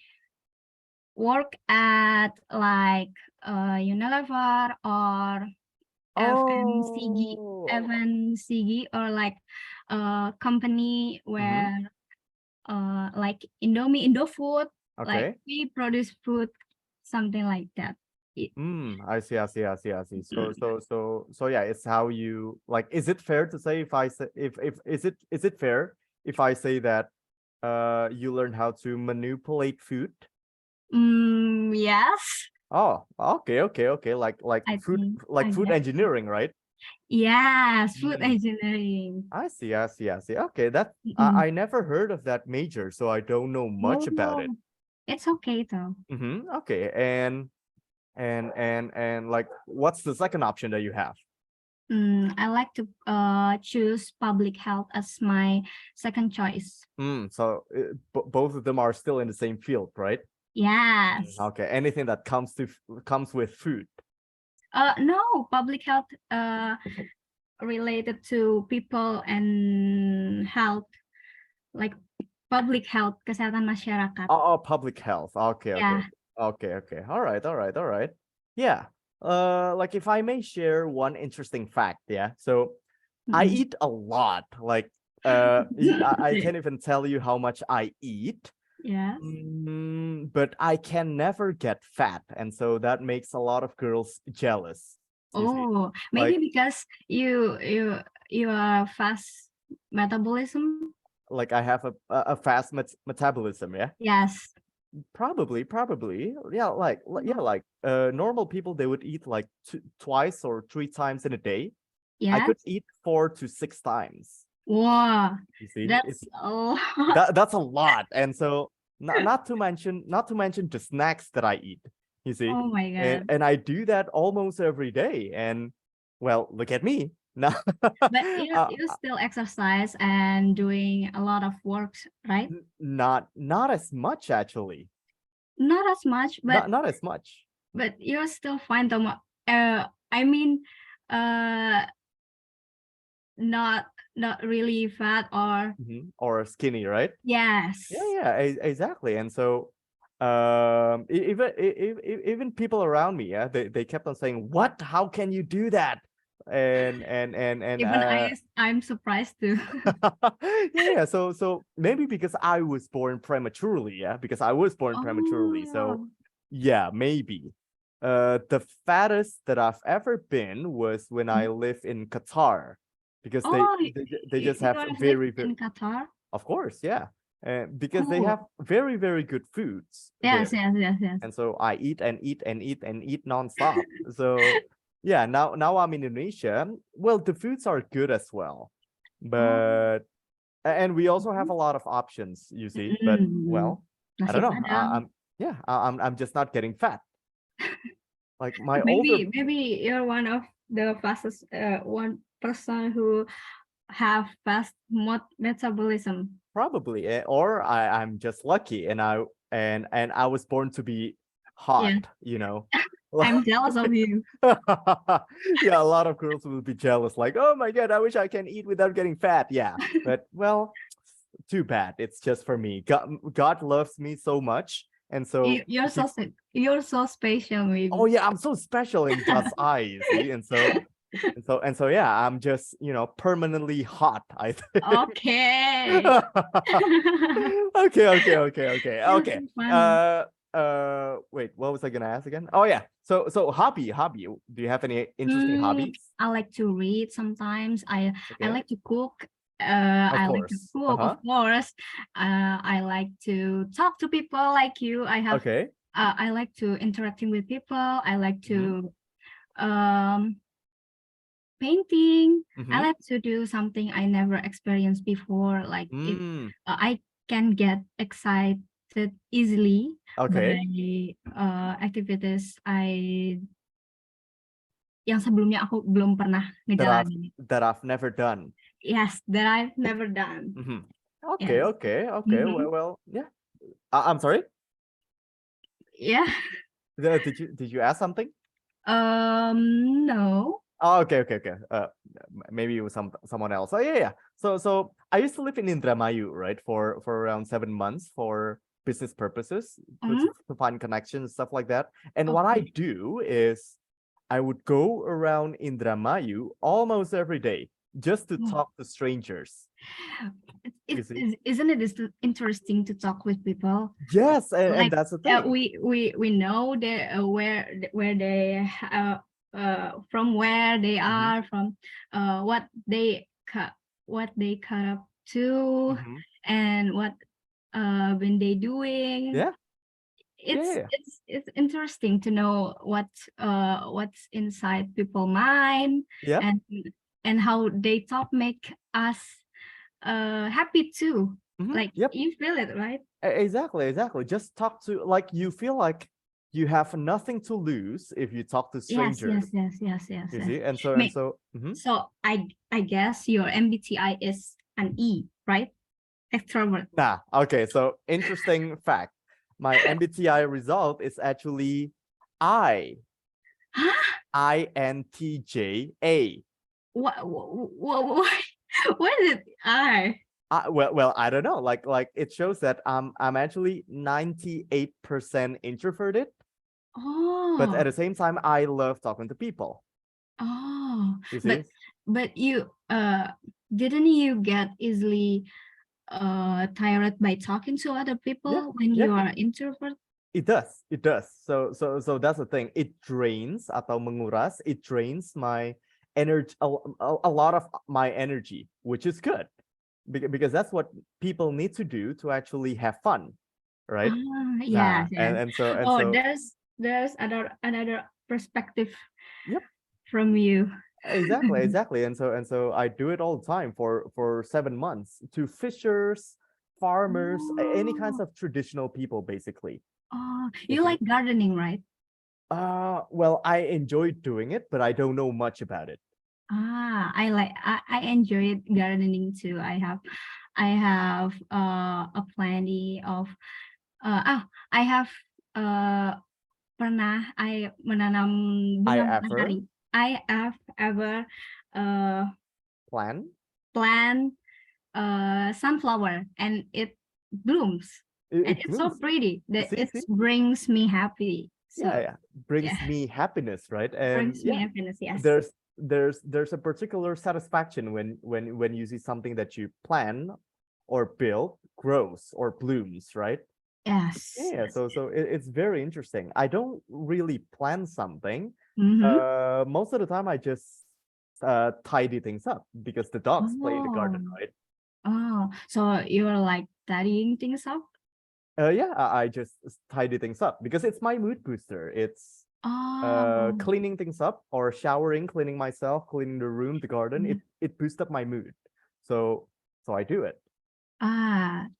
work at like Unilever or FMCG or like a company where like Indomie, Indofood, like we produce food, something like that. I see. So yeah, it's how you like. Is it fair to say if I say if is it fair if I say that you learn how to manipulate food? Yes. Oh, okay. Like food engineering, right? Yes, food engineering. I see. Okay, that I never heard of that major, so I don't know much about it. It's okay though. Okay, and like, what's the second option that you have? I like to choose public health as my second choice. So both of them are still in the same field, right? Yes. Okay, anything that comes with food. No, public health related to people and health, like public health, kesehatan masyarakat. Oh, public health. Okay. Yeah. Okay. All right. Yeah. Like, if I may share one interesting fact, yeah. So I eat a lot. Like I can't even tell you how much I eat. Yes. But I can never get fat, and so that makes a lot of girls jealous. You see? Oh, maybe Like, because you are fast metabolism. like I have a fast metabolism, yeah? Yes. Probably. Yeah, like normal people, they would eat like twice or 3 times in a day. I could Yes. eat 4 to 6 times. Wow, You see, that's a lot. that's a lot. And so not to mention the snacks that I eat. You see, Oh my God. and I do that almost every day. And well, look at me now. But you still exercise and doing a lot of work, right? Not as much actually. Not as much, but Not as much. you're still fine, Tomo. I mean, not really fat or Or skinny, right? yes. Yeah, exactly. And so even people around me, yeah, they kept on saying, what, how can you do that? And Even I'm surprised too. yeah, so maybe because I was born prematurely, yeah, because I was born prematurely, so yeah, maybe. The fattest that I've ever been was when I lived in Qatar, because they just have you very in Qatar. of course, yeah. Because they have very, very good foods Yes, there. yes. And so I eat and eat and eat and eat nonstop. So yeah, now I'm in Indonesia. Well, the foods are good as well. But and we also have a lot of options, you see. But well, I don't Nasi know. Padang. I'm just not getting fat. Like my older Maybe you're one of the fastest one person who have fast metabolism. probably, or I'm just lucky, and I was born to be hot, Yeah. you know. I'm jealous of you. Yeah, a lot of girls will be jealous, like, oh my God, I wish I can eat without getting fat. Yeah, but well, too bad. It's just for me. God loves me so much, and so You're so special, maybe. oh yeah, I'm so special in God's eyes, see, and so yeah, I'm just permanently hot, I think. Okay. Okay. Wait, what was I gonna ask again? Oh yeah. So hobby. Do you have any interesting hobbies? I like to read sometimes. I like to cook. Of I like course. to cook, of course. I like to talk to people like you. Okay. I like to interacting with people. I like to painting. I like to do something I never experienced before. Like I can get excited easily by activities yang sebelumnya aku belum pernah ngejalanin. That I've never done. Yes, that I've never done. Okay. Well, yeah. I'm sorry. Yeah. Did you ask something? No. Oh, okay. Maybe it was someone else. Oh yeah. So I used to live in Indramayu, right, for around 7 months for business purposes, to find connections, stuff like that. And what I do is I would go around Indramayu almost every day just to talk to strangers. Isn't it interesting to talk with people? Yes, and that's the thing. We know where they from where they are, from what they cut up to, and what when they doing. Yeah. It's interesting to know what's inside people's mind. Yeah. And how they talk make us happy too. Like you feel it, right? Exactly. Just talk to, like, you feel like you have nothing to lose if you talk to strangers. Yes. You see, and so so I guess your MBTI is an E, right? Extrovert. Nah, okay, so interesting fact. My MBTI result is actually INTJA. What is it? Well, I don't know. Like it shows that I'm actually 98% introverted. Oh. But at the same time, I love talking to people. Oh. You see? But you didn't you get easily tired by talking to other people when yeah. you are introvert? It does. It does. So that's the thing. It drains atau menguras. It drains my energy, a lot of my energy, which is good, because that's what people need to do to actually have fun, right? Yes, yes. And so Oh, there's another perspective Yep. from you. Exactly. And so I do it all the time for 7 months to fishers, farmers, any kinds of traditional people, basically. Oh, You you see? like gardening, right? Well, I enjoy doing it, but I don't know much about it. I enjoy gardening too. I have a plenty of I have pernah I menanam bunga matahari. I have ever Plan? plant sunflower and it blooms. And it's so blooms. pretty that See, it see? brings me happy. So Yeah. Brings me happiness, right? And brings me happiness, yes. there's a particular satisfaction when you see something that you plan or build grows or blooms, right? Yes. Yeah, so it's very interesting. I don't really plan something. Most of the time I just tidy things up because the dogs play in the garden, right? Oh, so you're like tidying things up? Yeah, I just tidy things up because it's my mood booster. It's cleaning things up or showering, cleaning myself, cleaning the room, the garden. It boosts up my mood. So I do it.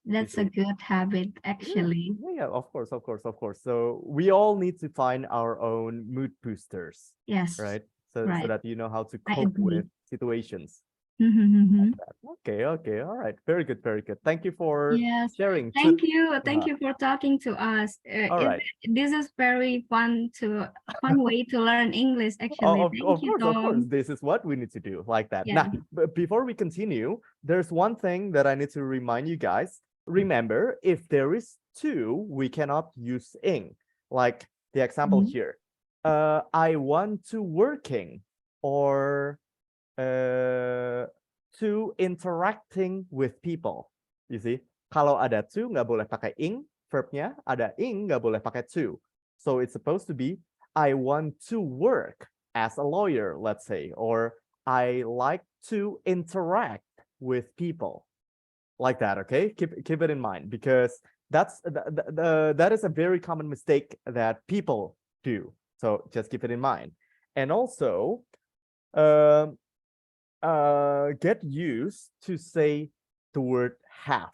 That's a good habit, actually. Yeah, of course. So we all need to find our own mood boosters. Yes. Right. So that you know how to I cope agree. with situations. Okay. All right. Very good. Thank you for Yes. sharing. Thank you for talking to us. All right. This is very fun way to learn English, actually. Of Thank you, course, of course. Tom. This is what we need to do, like that. Yeah. Now, before we continue, there's one thing that I need to remind you guys. Remember, if there is two, we cannot use ing. Like the example here. I want to working or to interacting with people. You see, kalau ada to nggak boleh pakai ing, verbnya ada ing nggak boleh pakai to. So it's supposed to be I want to work as a lawyer, let's say, or I like to interact with people, like that. Okay, keep it in mind because that is a very common mistake that people do. So just keep it in mind, and also get used to say the word have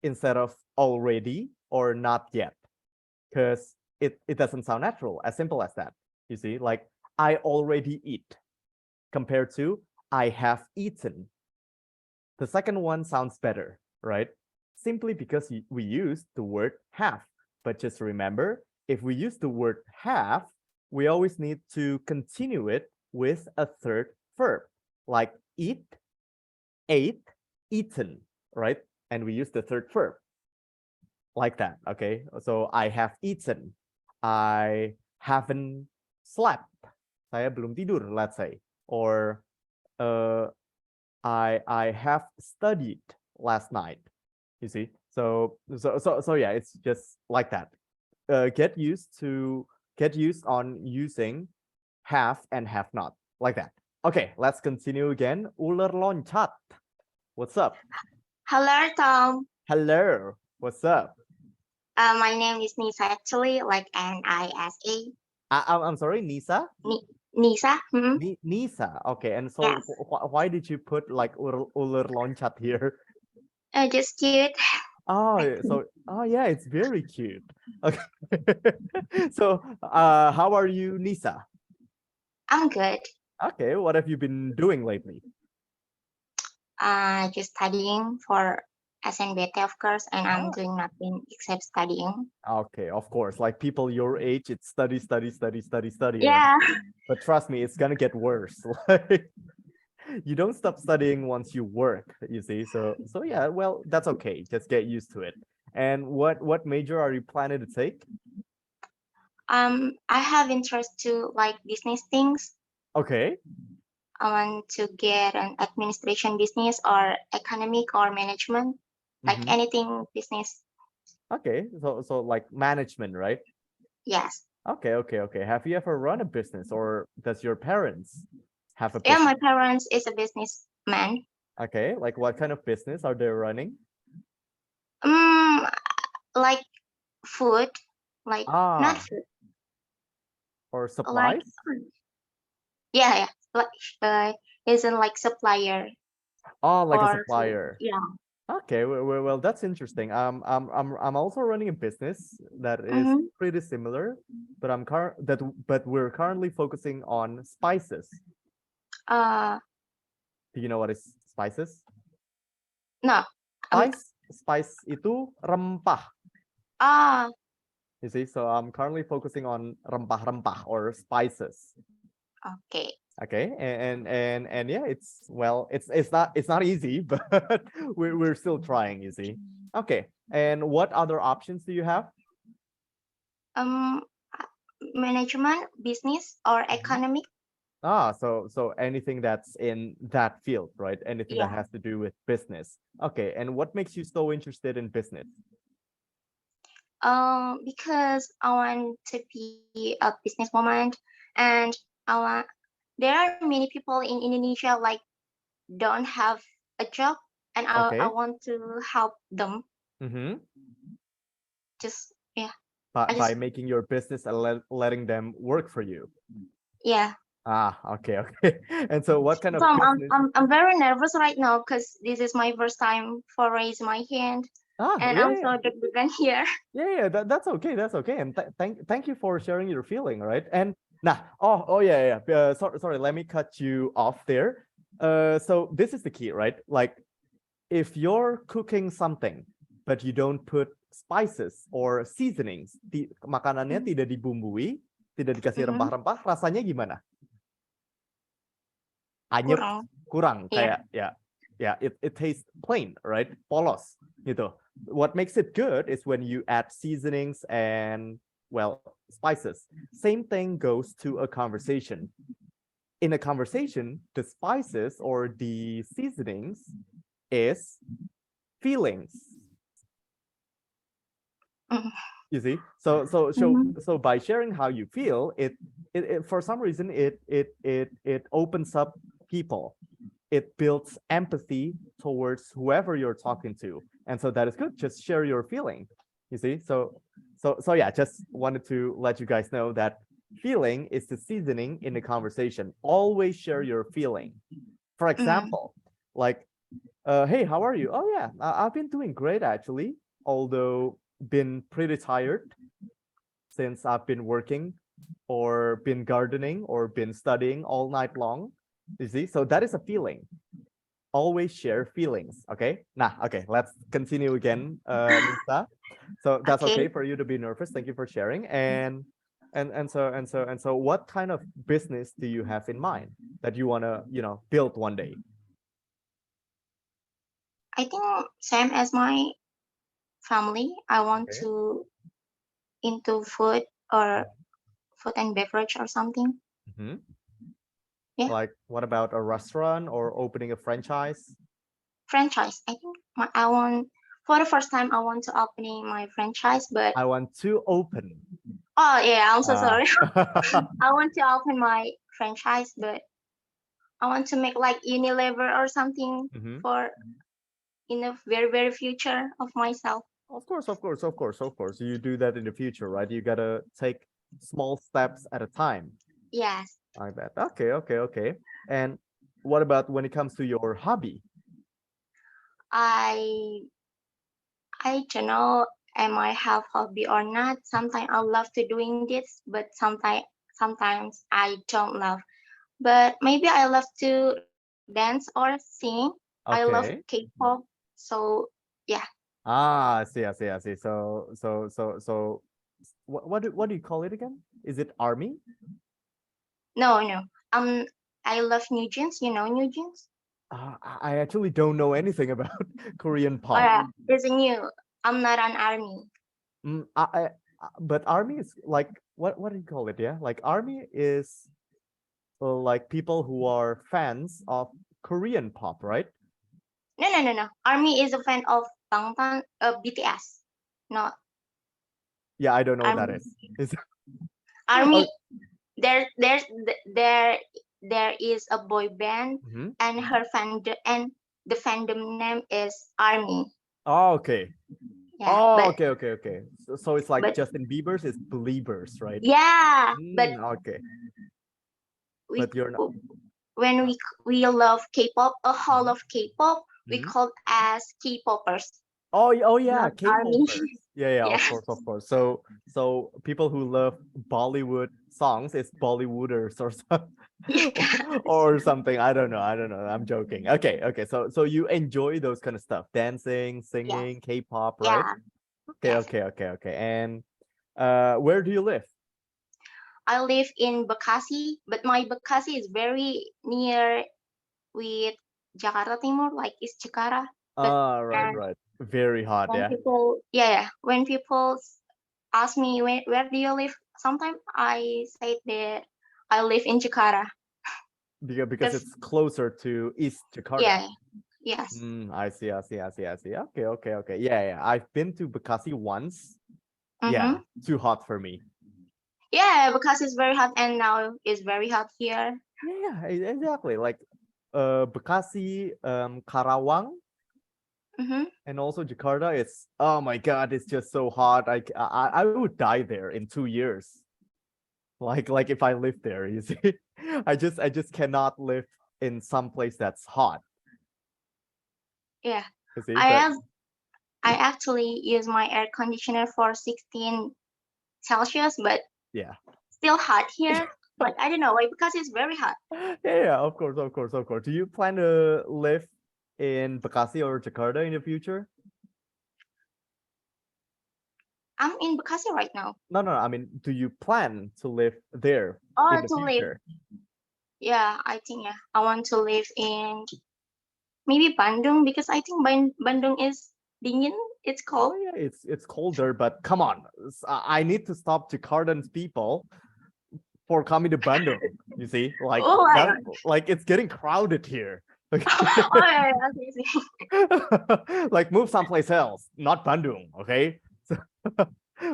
instead of already or not yet, because it doesn't sound natural. As simple as that. You see, like I already eat compared to I have eaten. The second one sounds better, right? Simply because we use the word have. But just remember, if we use the word have, we always need to continue it with a third verb, like eat, ate, eaten, right? And we use the third verb like that, okay? So I have eaten, I haven't slept, saya belum tidur, let's say, or I have studied last night. You see, so yeah, it's just like that. Get used on using have and have not, like that. Okay, let's continue again. Ular loncat. What's up? Hello, Tom. Hello. What's up? My name is Nisa, actually, like N-I-S-A. I'm sorry, Nisa? Nisa. Nisa. Okay, and so Yes. why did you put like ular loncat here? Just cute. Oh, yeah, it's very cute. Okay. So, how are you, Nisa? I'm good. Okay, what have you been doing lately? Just studying for SNBT, of course, and I'm doing nothing except studying. Okay, of course. Like people your age, it's study. Yeah. But trust me, it's gonna get worse. Like you don't stop studying once you work, you see. So yeah, well, that's okay. Just get used to it. And what major are you planning to take? I have interest to like business things. Okay. I want to get an administration business or economic or management. like anything business. Okay, so like management, right? Yes. Okay. Have you ever run a business, or does your parents have a Yeah, business? my parents is a businessman. Okay, like what kind of business are they running? Like food, like not food, or like supplies? yeah, like isn't like supplier Oh, like a or supplier. yeah. Okay, well, that's interesting. I'm also running a business that is pretty similar, but but we're currently focusing on spices. Do you know what is spices? No. Spice itu rempah. You see, so I'm currently focusing on rempah-rempah or spices. Okay. Okay, and yeah, it's not easy, but we're still trying, you see. Okay, and what other options do you have? Management, business, or economic. So anything that's in that field, right? Anything that Yeah. has to do with business. Okay, and what makes you so interested in business? Because I want to be a businesswoman, and there are many people in Indonesia like don't have a job, and I want to help them. Just yeah. By making your business and letting them work for you. Yeah. Okay. And so what kind of So business? I'm very nervous right now because this is my first time for raise my hand, and yeah, I'm so deg-degan here. Yeah, that's okay. That's okay. And thank you for sharing your feeling, right? And yeah. Sorry, let me cut you off there. So this is the key, right? Like if you're cooking something, but you don't put spices or seasonings, makanannya tidak dibumbui, tidak dikasih rempah-rempah, rasanya gimana? Anyep, kurang, kayak it tastes plain, right? Polos, gitu. What makes it good is when you add seasonings and, well, spices. Same thing goes to a conversation. In a conversation, the spices or the seasonings is feelings. You see, so by sharing how you feel, it for some reason it opens up people. It builds empathy towards whoever you're talking to, and so that is good. Just share your feeling. You see, so yeah, just wanted to let you guys know that feeling is the seasoning in the conversation. Always share your feeling. For example, like, hey, how are you? Oh yeah, I've been doing great actually, although been pretty tired since I've been working or been gardening or been studying all night long. You see, so that is a feeling. Always share feelings. Okay. Okay, let's continue again, Nisa. So that's okay for you to be nervous. Thank you for sharing. And so what kind of business do you have in mind that you want to, build one day? I think same as my family. I want to into food or food and beverage or something. Yeah. Like, what about a restaurant or opening a franchise? Franchise. I think I want, for the first time, I want to opening my franchise, but I want to open. Oh yeah, I'm so sorry. I want to open my franchise, but I want to make like Unilever or something for in the very, very future of myself. Of course. You do that in the future, right? You gotta take small steps at a time. Yes. I bet. Okay. And what about when it comes to your hobby? I don't know, am I have hobby or not? Sometimes I love to doing this, but sometimes I don't love. But maybe I love to dance or sing. I love K-pop. So yeah. I see. So what do you call it again? Is it ARMY? No. I love New Jeans. You know New Jeans? I actually don't know anything about Korean pop. There's a new. I'm not an ARMY. But ARMY is like, what do you call it? Yeah, like ARMY is like people who are fans of Korean pop, right? No. ARMY is a fan of Bangtan, BTS, not Yeah, I don't know what that Army. is. Army. There is a boy band, Mhm. and the fandom name is Army. Oh, okay. Yeah, Oh, but okay. So it's like but Justin Bieber's is Believers, right? yeah, but Okay. we But you're not. when we love K-pop, a whole of K-pop, we Mhm. call as K-popers, Oh yeah, not Army. K-popers. Yeah, Yeah. of course. So people who love Bollywood songs is Bollywooders or something. Or something. I don't know. I'm joking. Okay. So you enjoy those kind of stuff, dancing, singing, K-pop, right? Yeah. Okay. And where do you live? I live in Bekasi, but my Bekasi is very near with Jakarta Timur, like it's Jakarta. But Right. Very hot, when yeah. when people ask me where do you live, sometimes I say that I live in Jakarta. Because it's closer to East Jakarta. Yeah. Yes. I see. Okay. Yeah. I've been to Bekasi once. Yeah, too hot for me. Yeah, because it's very hot, and now it's very hot here. Yeah, exactly. Like Bekasi, Karawang, and also Jakarta. It's, oh my God, it's just so hot. I would die there in 2 years. Like if I live there, you see. I just cannot live in some place that's hot. Yeah. You see, I actually use my air conditioner for 16 Celsius, but yeah. still hot here. But I don't know why, because it's very hot. Yeah, of course. Do you plan to live in Bekasi or Jakarta in the future? I'm in Bekasi right now. No. I mean, do you plan to live there in the To live. future? Yeah, I think I want to live in maybe Bandung, because I think Bandung is dingin. It's cold. Oh yeah, it's colder, but come on, I need to stop Jakartan's people for coming to Bandung. You see, like like it's getting crowded here. Yeah, Like move someplace else, not Bandung, okay?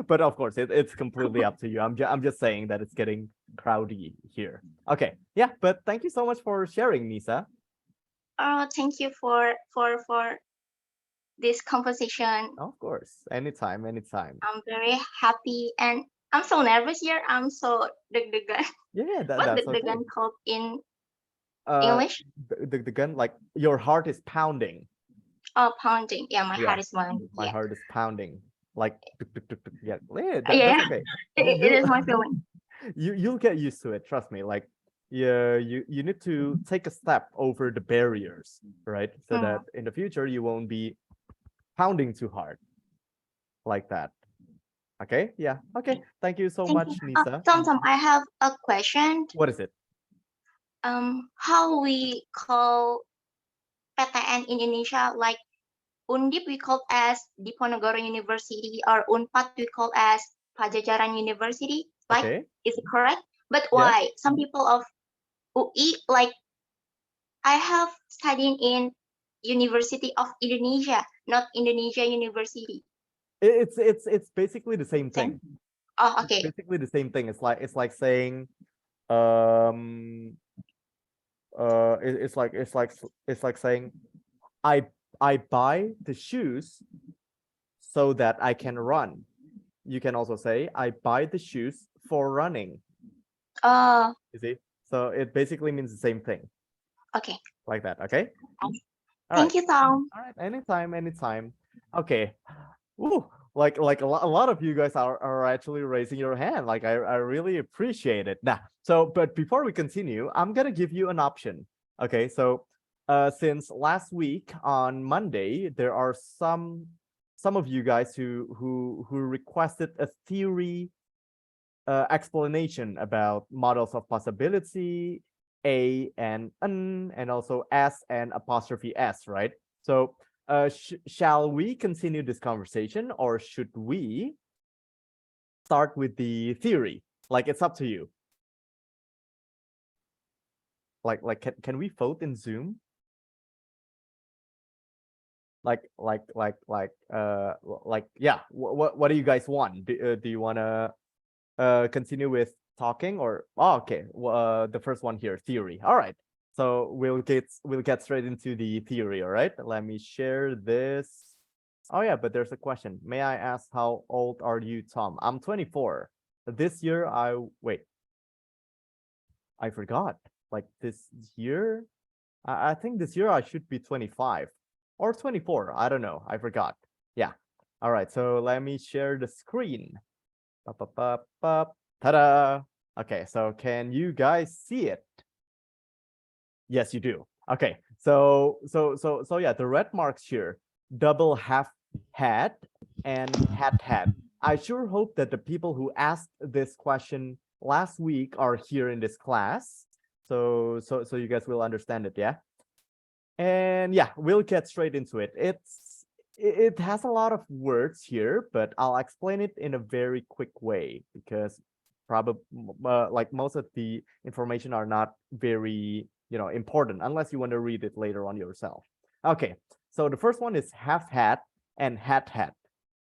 But of course, it's completely up to you. I'm just saying that it's getting crowdy here. Okay, yeah, but thank you so much for sharing, Nisa. Thank you for this conversation. Of course, anytime. I'm very happy, and I'm so nervous here. I'm so deg-degan. Yeah, What that's okay. deg-degan called in English? The gun, like your heart is pounding. Oh, pounding. Yeah, my heart is pounding. My heart is pounding. Like yeah, that's okay. It is my feeling. You'll get used to it. Trust me. Like yeah, you need to take a step over the barriers, right? So that in the future you won't be pounding too hard like that. Okay. Yeah. Okay. Thank you so much, Nisa. Tom, I have a question. What is it? How we call PTN in Indonesia? Like Undip we call as Diponegoro University, or Unpad we call as Pajajaran University. Like, is it correct? But why? Some people of UI, like I have studied in University of Indonesia, not Indonesia University. It's basically the same thing. Oh, okay. It's basically the same thing. It's like saying it's like saying I buy the shoes so that I can run. You can also say I buy the shoes for running. You see? So it basically means the same thing. Okay. Like that, okay? Thank you, Tom. All right, anytime. Okay. Ooh, like a lot of you guys are actually raising your hand. Like I really appreciate it. Now, but before we continue, I'm gonna give you an option. Okay, so since last week on Monday, there are some of you guys who requested a theory explanation about models of possibility, A and N, and also S and apostrophe S, right? So shall we continue this conversation, or should we start with the theory? Like, it's up to you. Like can we vote in Zoom? Yeah, what do you guys want? Do you want to continue with talking, or okay, the first one here, theory. All right, so we'll get straight into the theory. All right, let me share this. Oh yeah, but there's a question. May I ask how old are you, Tom? I'm 24. This year I forgot. Like this year, I think this year I should be 25 or 24. I don't know. I forgot. Yeah. All right. So let me share the screen. Ta-da. Okay. So can you guys see it? Yes, you do. Okay. So yeah, the red marks here, double half hat and hat. I sure hope that the people who asked this question last week are here in this class. So you guys will understand it, yeah? And yeah, we'll get straight into it. It has a lot of words here, but I'll explain it in a very quick way because probably like most of the information are not very, important unless you want to read it later on yourself. Okay, so the first one is half hat and hat.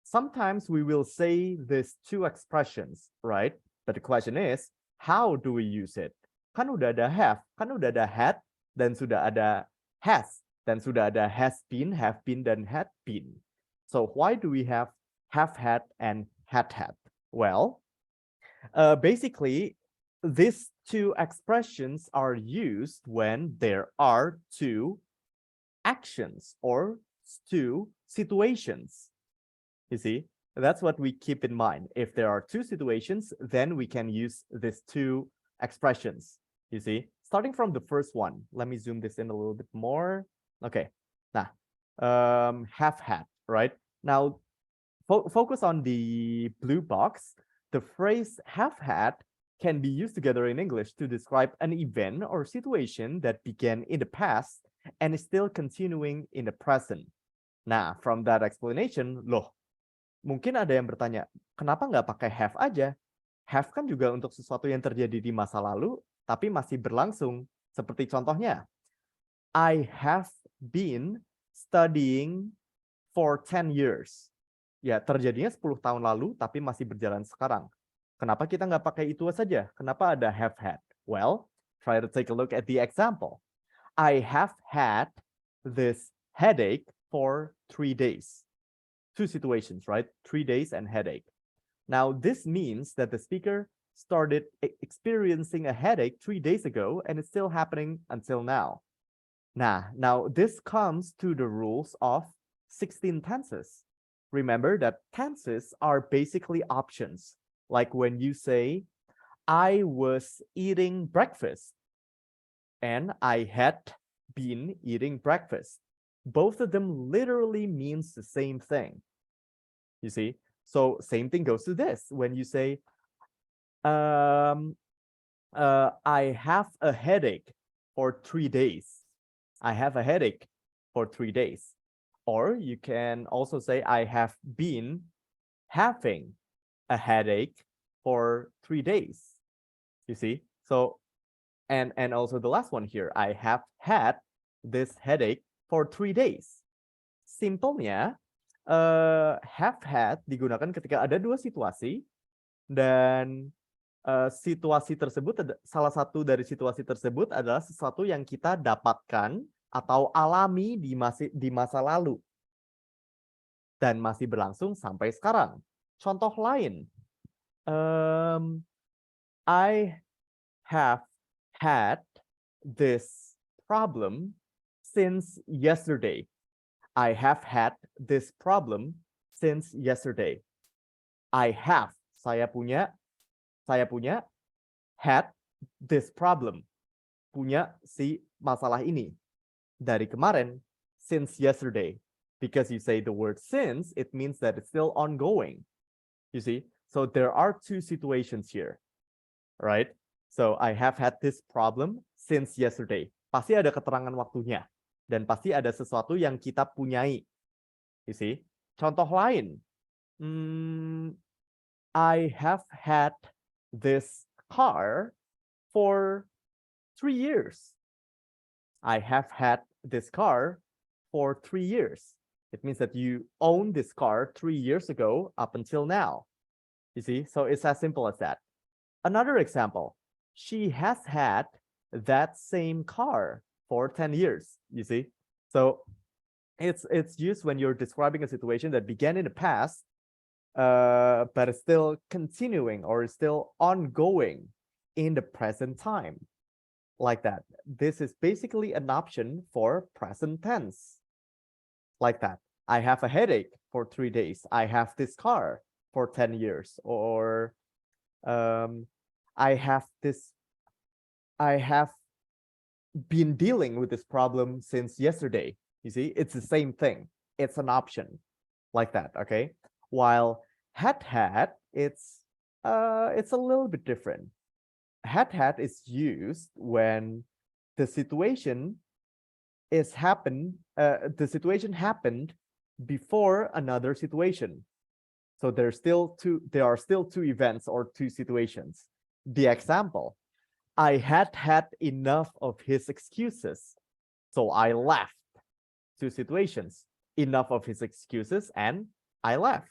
Sometimes we will say these two expressions, right? But the question is, how do we use it? Kan udah ada have, kan udah ada had, dan sudah ada has, dan sudah ada has been, have been, dan had been. So why do we have had and had? Well, basically, these two expressions are used when there are two actions or two situations. You see, that's what we keep in mind. If there are two situations, then we can use these two expressions. You see, starting from the first one, let me zoom this in a little bit more. Okay, now, have had, right? Now, focus on the blue box. The phrase have had can be used together in English to describe an event or situation that began in the past and is still continuing in the present. Nah, from that explanation, loh, mungkin ada yang bertanya, kenapa nggak pakai have aja? Have kan juga untuk sesuatu yang terjadi di masa lalu, tapi masih berlangsung. Seperti contohnya, I have been studying for 10 years. Ya, terjadinya 10 tahun lalu, tapi masih berjalan sekarang. Kenapa kita nggak pakai itu saja? Kenapa ada have had? Well, try to take a look at the example. I have had this headache for 3 days. Two situations, right? 3 days and headache. Now, this means that the speaker started experiencing a headache 3 days ago, and it's still happening until now. Now this comes to the rules of 16 tenses. Remember that tenses are basically options. Like when you say, I was eating breakfast and I had been eating breakfast. Both of them literally means the same thing. You see? So same thing goes to this. When you say, I have a headache for 3 days. I have a headache for 3 days. Or you can also say, I have been having a headache for 3 days. You see? So, and also the last one here, I have had this headache for 3 days. Simpelnya, have had digunakan ketika ada dua situasi dan situasi tersebut, salah satu dari situasi tersebut adalah sesuatu yang kita dapatkan atau alami di masa lalu dan masih berlangsung sampai sekarang. Contoh lain, I have had this problem since yesterday. I have had this problem since yesterday. I have, saya punya, had this problem, punya si masalah ini dari kemarin, since yesterday. Because you say the word since, it means that it's still ongoing. You see? So there are two situations here, right? So I have had this problem since yesterday. Pasti ada keterangan waktunya. Dan pasti ada sesuatu yang kita punyai. You see? Contoh lain. I have had this car for 3 years. I have had this car for 3 years. It means that you own this car 3 years ago up until now. You see, so it's as simple as that. Another example, she has had that same car for 10 years, you see. So it's used when you're describing a situation that began in the past, but is still continuing or is still ongoing in the present time, like that. This is basically an option for present tense, like that. I have a headache for 3 days. I have this car for 10 years, or I have been dealing with this problem since yesterday. You see, it's the same thing. It's an option, like that. Okay. While had, it's a little bit different. Had is used when the situation happened before another situation. So there are still two events or two situations. The example, I had enough of his excuses, so I left. Two situations, enough of his excuses and I left.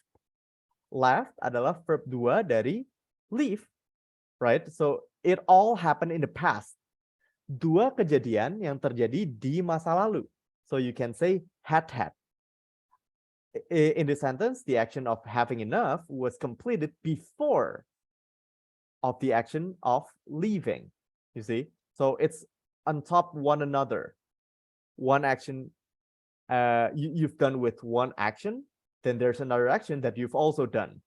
Left adalah verb 2 dari leave, right? So it all happened in the past. Dua kejadian yang terjadi di masa lalu. So you can say had. In the sentence, the action of having enough was completed before of the action of leaving. You see, so it's on top one another. One action you've done with one action, then there's another action that you've also done.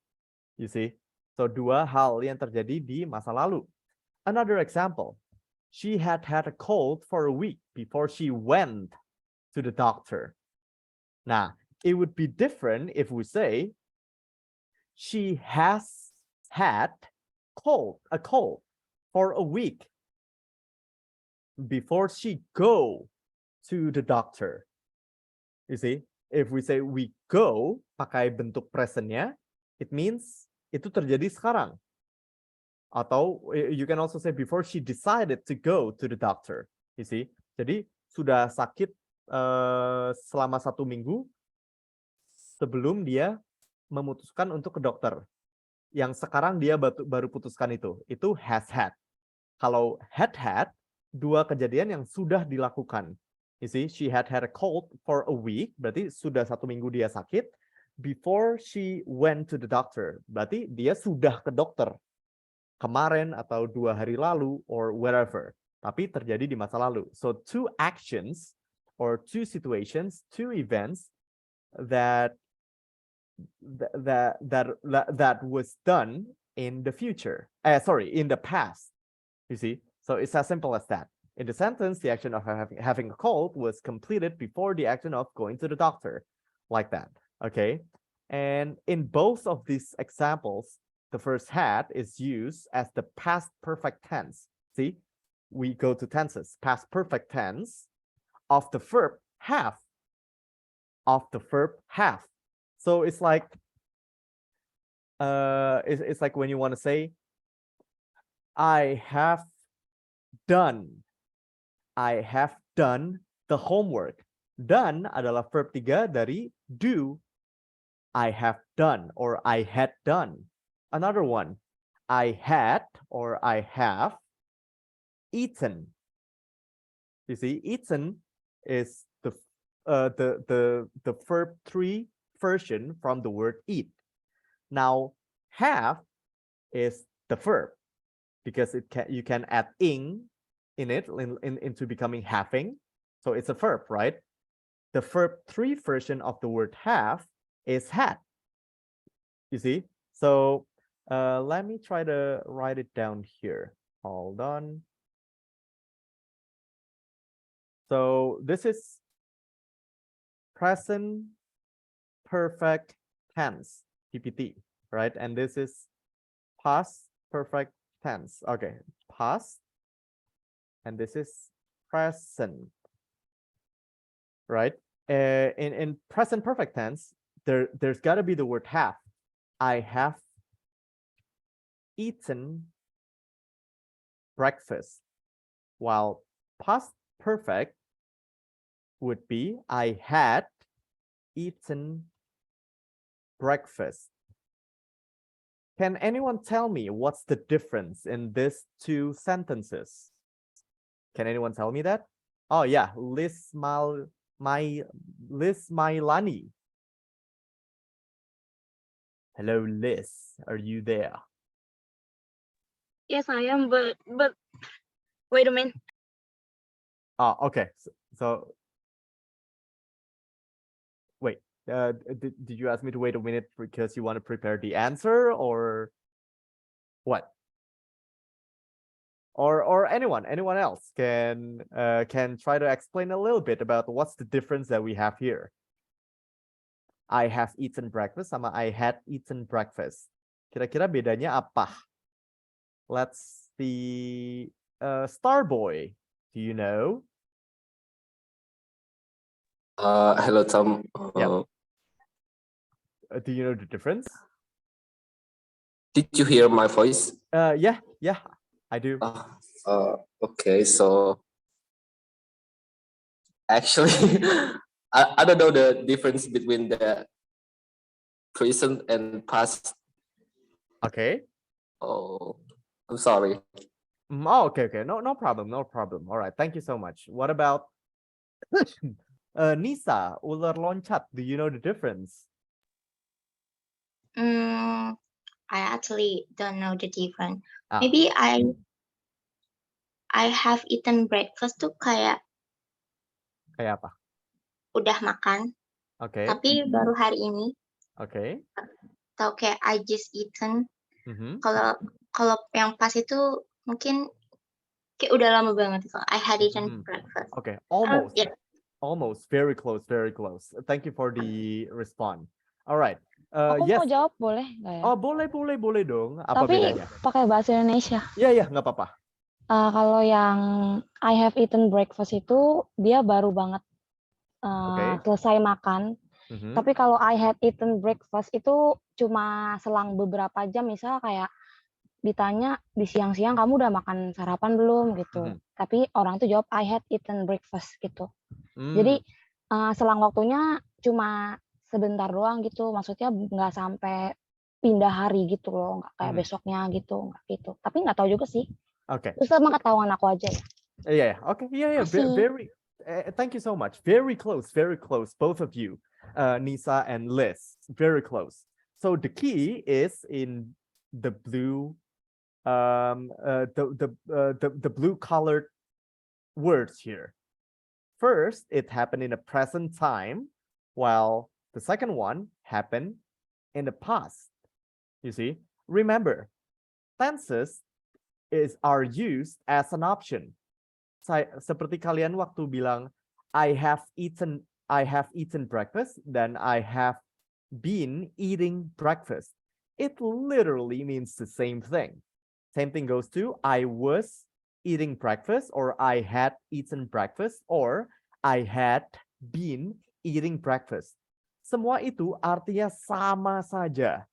You see, so dua hal yang terjadi di masa lalu. Another example, she had a cold for a week before she went to the doctor. Now, it would be different if we say she has had a cold for a week before she go to the doctor. You see, if we say we go pakai bentuk presentnya, it means itu terjadi sekarang. Atau you can also say before she decided to go to the doctor. You see, jadi sudah sakit selama 1 minggu sebelum dia memutuskan untuk ke dokter. Yang sekarang dia baru putuskan itu has had. Kalau had, dua kejadian yang sudah dilakukan. You see, she had a cold for a week, berarti sudah 1 minggu dia sakit. Before she went to the doctor, berarti dia sudah ke dokter kemarin atau 2 hari lalu or wherever. Tapi terjadi di masa lalu. So two actions or two situations, two events that was done in the future. In the past. You see, so it's as simple as that. In the sentence, the action of having a cold was completed before the action of going to the doctor, like that. Okay, and in both of these examples, the first had is used as the past perfect tense. See, we go to tenses. Past perfect tense of the verb have. Of the verb have. So it's like it's like when you want to say I have done the homework. Done adalah verb 3 dari do. I have done or I had done. Another one, I had or I have eaten. You see, eaten is the verb 3 version from the word eat. Now, have is the verb because you can add ing in it into becoming having. So it's a verb, right? The verb 3 version of the word have is had. You see? So let me try to write it down here. Hold on. So this is present perfect tense, PPT, right? And this is past perfect tense. Okay, past. And this is present, right? In present perfect tense, there's got to be the word have. I have eaten breakfast. While past perfect would be I had eaten breakfast. Can anyone tell me what's the difference in these two sentences? Can anyone tell me that? Oh yeah, Liz Mailani. Hello, Liz. Are you there? Yes, I am, but wait a minute. Oh, okay. So wait. Did you ask me to wait a minute because you want to prepare the answer, or what? Or anyone else can try to explain a little bit about what's the difference that we have here. I have eaten breakfast sama I had eaten breakfast. Kira-kira bedanya apa? Let's see. Starboy, do you know? Hello, Tom. Yeah. Do you know the difference? Did you hear my voice? Yeah, I do. Okay, so actually, I don't know the difference between the present and past. Okay. Oh, I'm sorry. Oh, okay. No problem. All right. Thank you so much. What about Nisa, ular loncat? Do you know the difference? I actually don't know the difference. Ah. Maybe I have eaten breakfast tuh kayak apa? Udah makan. Okay. Tapi baru hari ini. Okay. Atau kayak I just eaten. Mm-hmm. Kalau yang pas itu mungkin kayak udah lama banget itu. I had eaten breakfast. Okay, almost. Yeah. Almost, very close. Thank you for the response. All right. Aku Yes. mau jawab boleh nggak ya? Oh, boleh dong. Apa Tapi bedanya? pakai bahasa Indonesia. Iya, nggak apa-apa. Kalau yang I have eaten breakfast itu dia baru banget selesai makan. Tapi kalau I had eaten breakfast itu cuma selang beberapa jam, misal kayak ditanya di siang-siang kamu udah makan sarapan belum gitu. Tapi orang itu jawab I had eaten breakfast gitu. Jadi selang waktunya cuma sebentar doang gitu. Maksudnya nggak sampai pindah hari gitu loh, nggak kayak besoknya gitu, nggak gitu. Tapi nggak tahu juga sih. Okay. Terus sama ketahuan aku aja ya. Yeah. Okay. Yeah. Very. Thank you so much. Very close. Both of you, Nisa and Liz. Very close. So the key is in the blue, the blue colored words here. First, it happened in the present time, while the second one happened in the past. You see, remember, tenses are used as an option. Seperti kalian waktu bilang I have eaten breakfast, then I have been eating breakfast. It literally means the same thing. Same thing goes to I was eating breakfast, or I had eaten breakfast, or I had been eating breakfast. Semua itu artinya sama saja.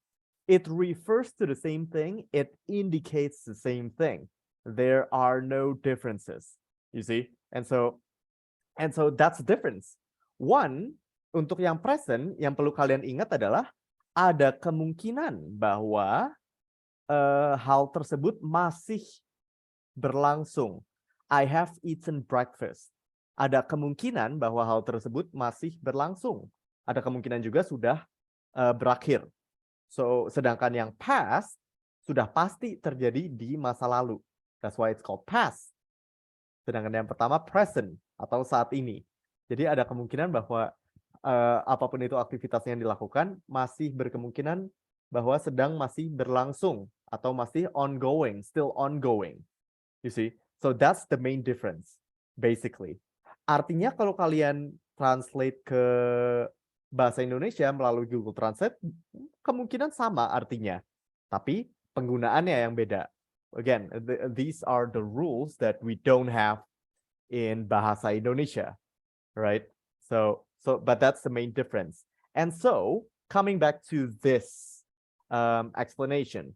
It refers to the same thing. It indicates the same thing. There are no differences. You see? And so that's the difference. One, untuk yang present, yang perlu kalian ingat adalah ada kemungkinan bahwa hal tersebut masih berlangsung. I have eaten breakfast. Ada kemungkinan bahwa hal tersebut masih berlangsung. Ada kemungkinan juga sudah berakhir. So, sedangkan yang past sudah pasti terjadi di masa lalu. That's why it's called past. Sedangkan yang pertama present atau saat ini. Jadi ada kemungkinan bahwa apapun itu aktivitas yang dilakukan masih berkemungkinan bahwa sedang masih berlangsung atau masih ongoing, still ongoing. You see? So that's the main difference basically. Artinya kalau kalian translate ke bahasa Indonesia melalui Google Translate, kemungkinan sama artinya. Tapi penggunaannya yang beda. Again, these are the rules that we don't have in Bahasa Indonesia, right? So but that's the main difference. And so coming back to this explanation,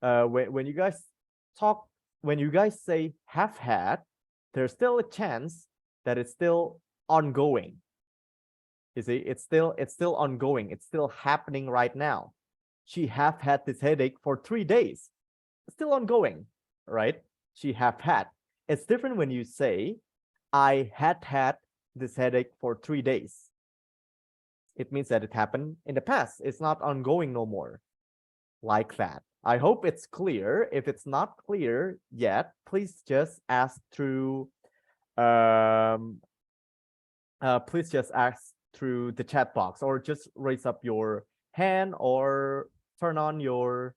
when you guys say have had, there's still a chance that it's still ongoing. You see, it's still ongoing. It's still happening right now. She have had this headache for 3 days. It's still ongoing, right? She have had. It's different when you say, I had this headache for 3 days. It means that it happened in the past. It's not ongoing no more. Like that. I hope it's clear. If it's not clear yet, please just ask through the chat box, or just raise up your hand or turn on your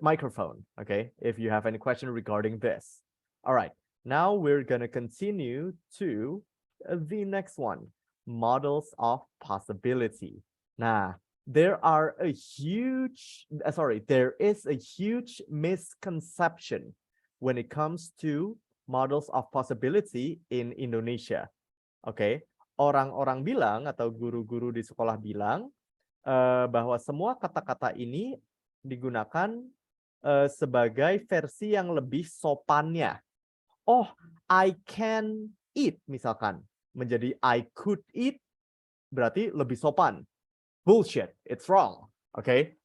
microphone, okay, if you have any question regarding this. All right, now we're gonna continue to the next one, models of possibility. Nah, there is a huge misconception when it comes to models of possibility in Indonesia. Oke, orang-orang bilang atau guru-guru di sekolah bilang bahwa semua kata-kata ini digunakan sebagai versi yang lebih sopannya. Oh, I can eat misalkan, menjadi I could eat, berarti lebih sopan. Bullshit, it's wrong. Oke,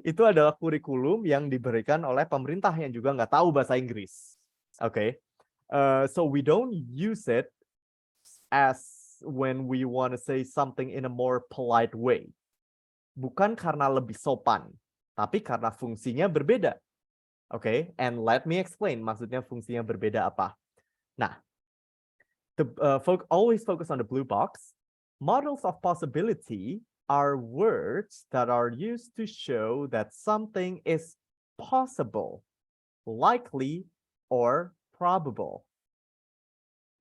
itu adalah kurikulum yang diberikan oleh pemerintah yang juga nggak tahu bahasa Inggris. Oke, so we don't use it as when we want to say something in a more polite way. Bukan karena lebih sopan, tapi karena fungsinya berbeda. Okay, and let me explain maksudnya fungsinya berbeda apa. Nah, always focus on the blue box. Models of possibility are words that are used to show that something is possible, likely, or probable.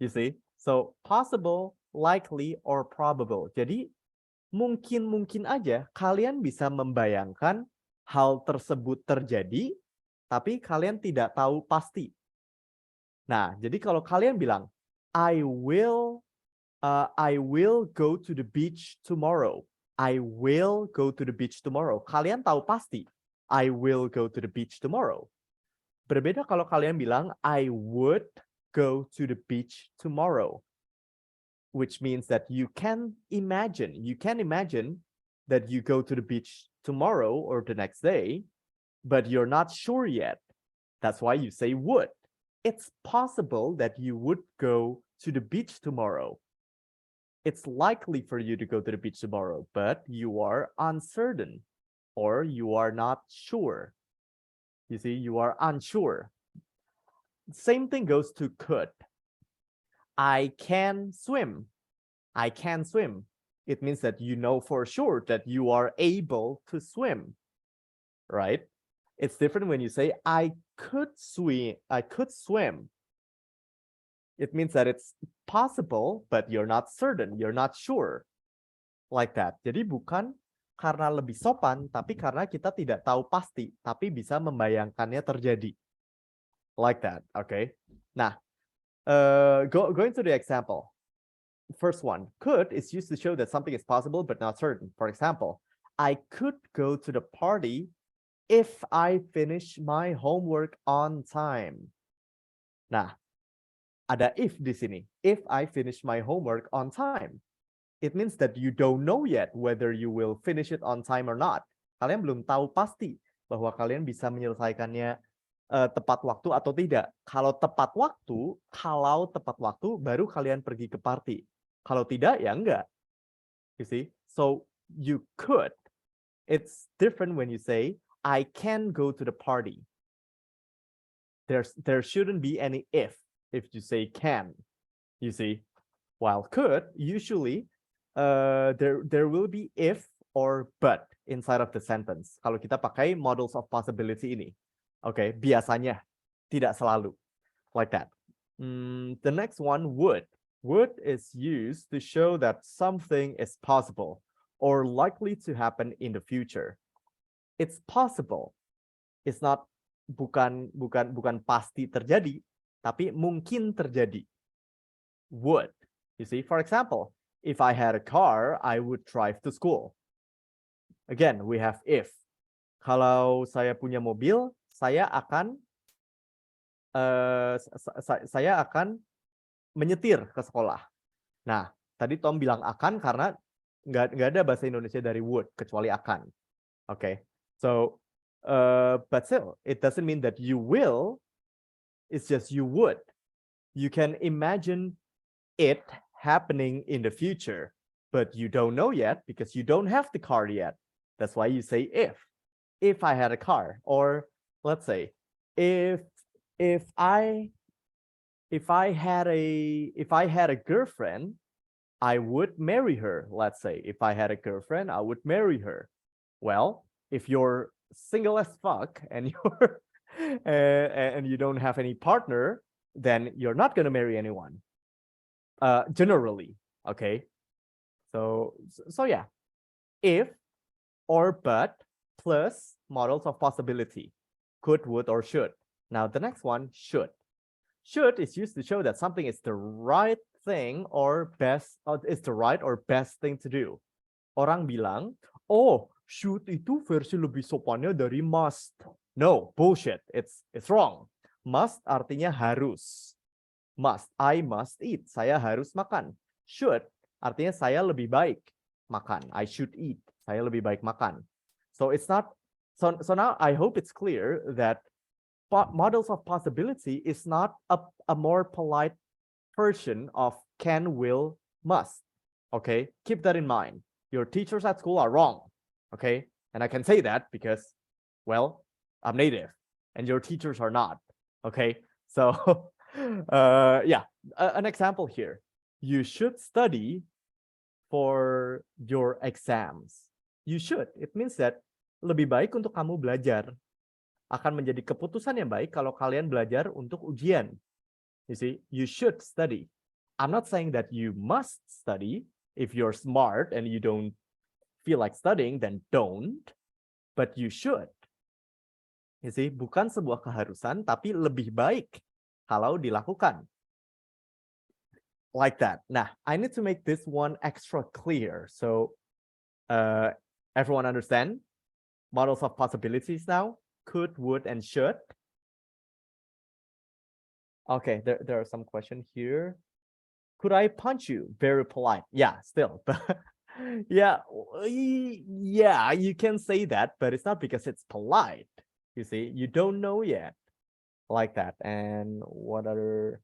You see? So, possible, likely, or probable. Jadi, mungkin aja kalian bisa membayangkan hal tersebut terjadi, tapi kalian tidak tahu pasti. Nah, jadi kalau kalian bilang, I will go to the beach tomorrow. I will go to the beach tomorrow. Kalian tahu pasti, I will go to the beach tomorrow. Berbeda kalau kalian bilang, I would go to the beach tomorrow, which means that you can imagine that you go to the beach tomorrow or the next day, but you're not sure yet. That's why you say would. It's possible that you would go to the beach tomorrow. It's likely for you to go to the beach tomorrow, but you are uncertain or you are not sure. You see, you are unsure. Same thing goes to could. I can swim. I can swim. It means that you know for sure that you are able to swim, right? It's different when you say I could swim. I could swim. It means that it's possible, but you're not certain. You're not sure. Like that. Jadi bukan karena lebih sopan, tapi karena kita tidak tahu pasti, tapi bisa membayangkannya terjadi. Like that, okay? Nah, going to the example. First one, could is used to show that something is possible but not certain. For example, I could go to the party if I finish my homework on time. Nah, ada if di sini. If I finish my homework on time. It means that you don't know yet whether you will finish it on time or not. Kalian belum tahu pasti bahwa kalian bisa menyelesaikannya tepat waktu atau tidak. Kalau tepat waktu, baru kalian pergi ke party. Kalau tidak, ya enggak. You see? So, you could. It's different when you say, I can go to the party. There shouldn't be any if you say can. You see? While could, usually, there will be if or but inside of the sentence. Kalau kita pakai models of possibility ini. Okay, biasanya, tidak selalu. Like that. The next one, would. Would is used to show that something is possible or likely to happen in the future. It's possible. It's not bukan pasti terjadi, tapi mungkin terjadi. Would. You see, for example, if I had a car, I would drive to school. Again, we have if. Kalau saya punya mobil, saya akan menyetir ke sekolah. Nah, Tadi Tom bilang akan karena nggak ada bahasa Indonesia dari would kecuali akan. Okay, so but still it doesn't mean that you will. It's just you would. You can imagine it happening in the future, but you don't know yet because you don't have the car yet. That's why you say if. If I had a car, or let's say if I had a girlfriend, I would marry her. Let's say if I had a girlfriend, I would marry her. Well, if you're single as fuck and you're and you don't have any partner, then you're not gonna marry anyone. Generally, okay. So yeah, if or but plus models of possibility, could, would, or should. Now the next one, should. Should is used to show that something is the right thing or best, or is the right or best thing to do. Orang bilang, oh, should itu versi lebih sopannya dari must. No, bullshit. It's wrong. Must artinya harus. Must, I must eat. Saya harus makan. Should artinya saya lebih baik makan. I should eat. Saya lebih baik makan. So it's not. So now I hope it's clear that models of possibility is not a more polite version of can, will, must. Okay, keep that in mind. Your teachers at school are wrong. Okay, and I can say that because, well, I'm native, and your teachers are not. Okay, so yeah, an example here. You should study for your exams. You should. It means that lebih baik untuk kamu belajar. Akan menjadi keputusan yang baik kalau kalian belajar untuk ujian. You see, you should study. I'm not saying that you must study. If you're smart and you don't feel like studying, then don't. But you should. You see, bukan sebuah keharusan, tapi lebih baik kalau dilakukan. Like that. Nah, I need to make this one extra clear. So, everyone understand? Models of possibilities now? Could, would, and should. Okay, there are some questions here. Could I punch you? Very polite. Yeah, still. yeah, you can say that, but it's not because it's polite. You see, you don't know yet. Like that. And what other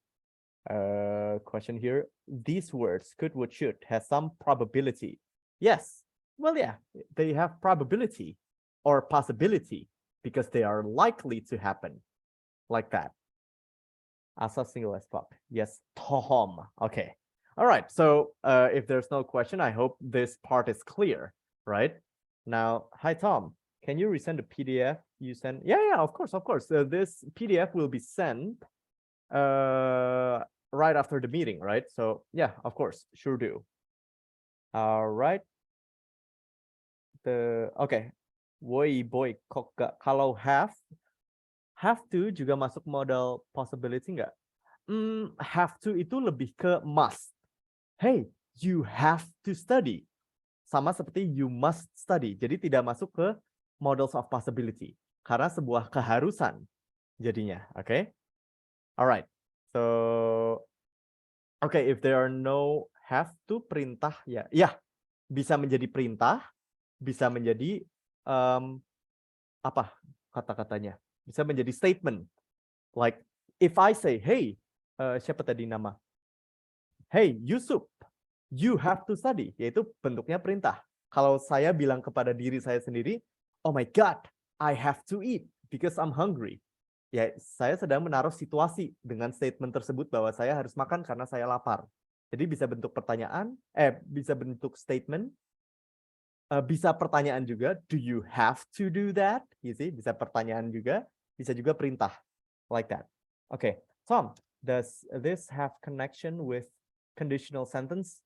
question here? These words, could, would, should, has some probability. Yes. Well, yeah, they have probability or possibility, because they are likely to happen, like that. Asa single as fuck. Yes, Tom. Okay. All right. So if there's no question, I hope this part is clear, right? Now, hi, Tom. Can you resend the PDF you sent? Yeah, of course. This PDF will be sent right after the meeting, right? So yeah, of course, sure do. All right. Okay. Woi boy, kok gak, kalau have to juga masuk modal possibility nggak? Have to itu lebih ke must. Hey, you have to study. Sama seperti you must study. Jadi tidak masuk ke models of possibility. Karena sebuah keharusan jadinya. Okay? Alright. So, okay, if there are no have to, perintah ya. Ya, bisa menjadi perintah, bisa menjadi apa kata-katanya, bisa menjadi statement. Like if I say, hey, siapa tadi nama? Hey, Yusuf, you have to study, yaitu bentuknya perintah. Kalau saya bilang kepada diri saya sendiri, oh my God, I have to eat because I'm hungry. Ya, saya sedang menaruh situasi dengan statement tersebut bahwa saya harus makan karena saya lapar. Jadi bisa bentuk pertanyaan, bisa bentuk statement, bisa pertanyaan juga, do you have to do that? You see, bisa pertanyaan juga, bisa juga perintah, like that. Okay, Tom, does this have connection with conditional sentence?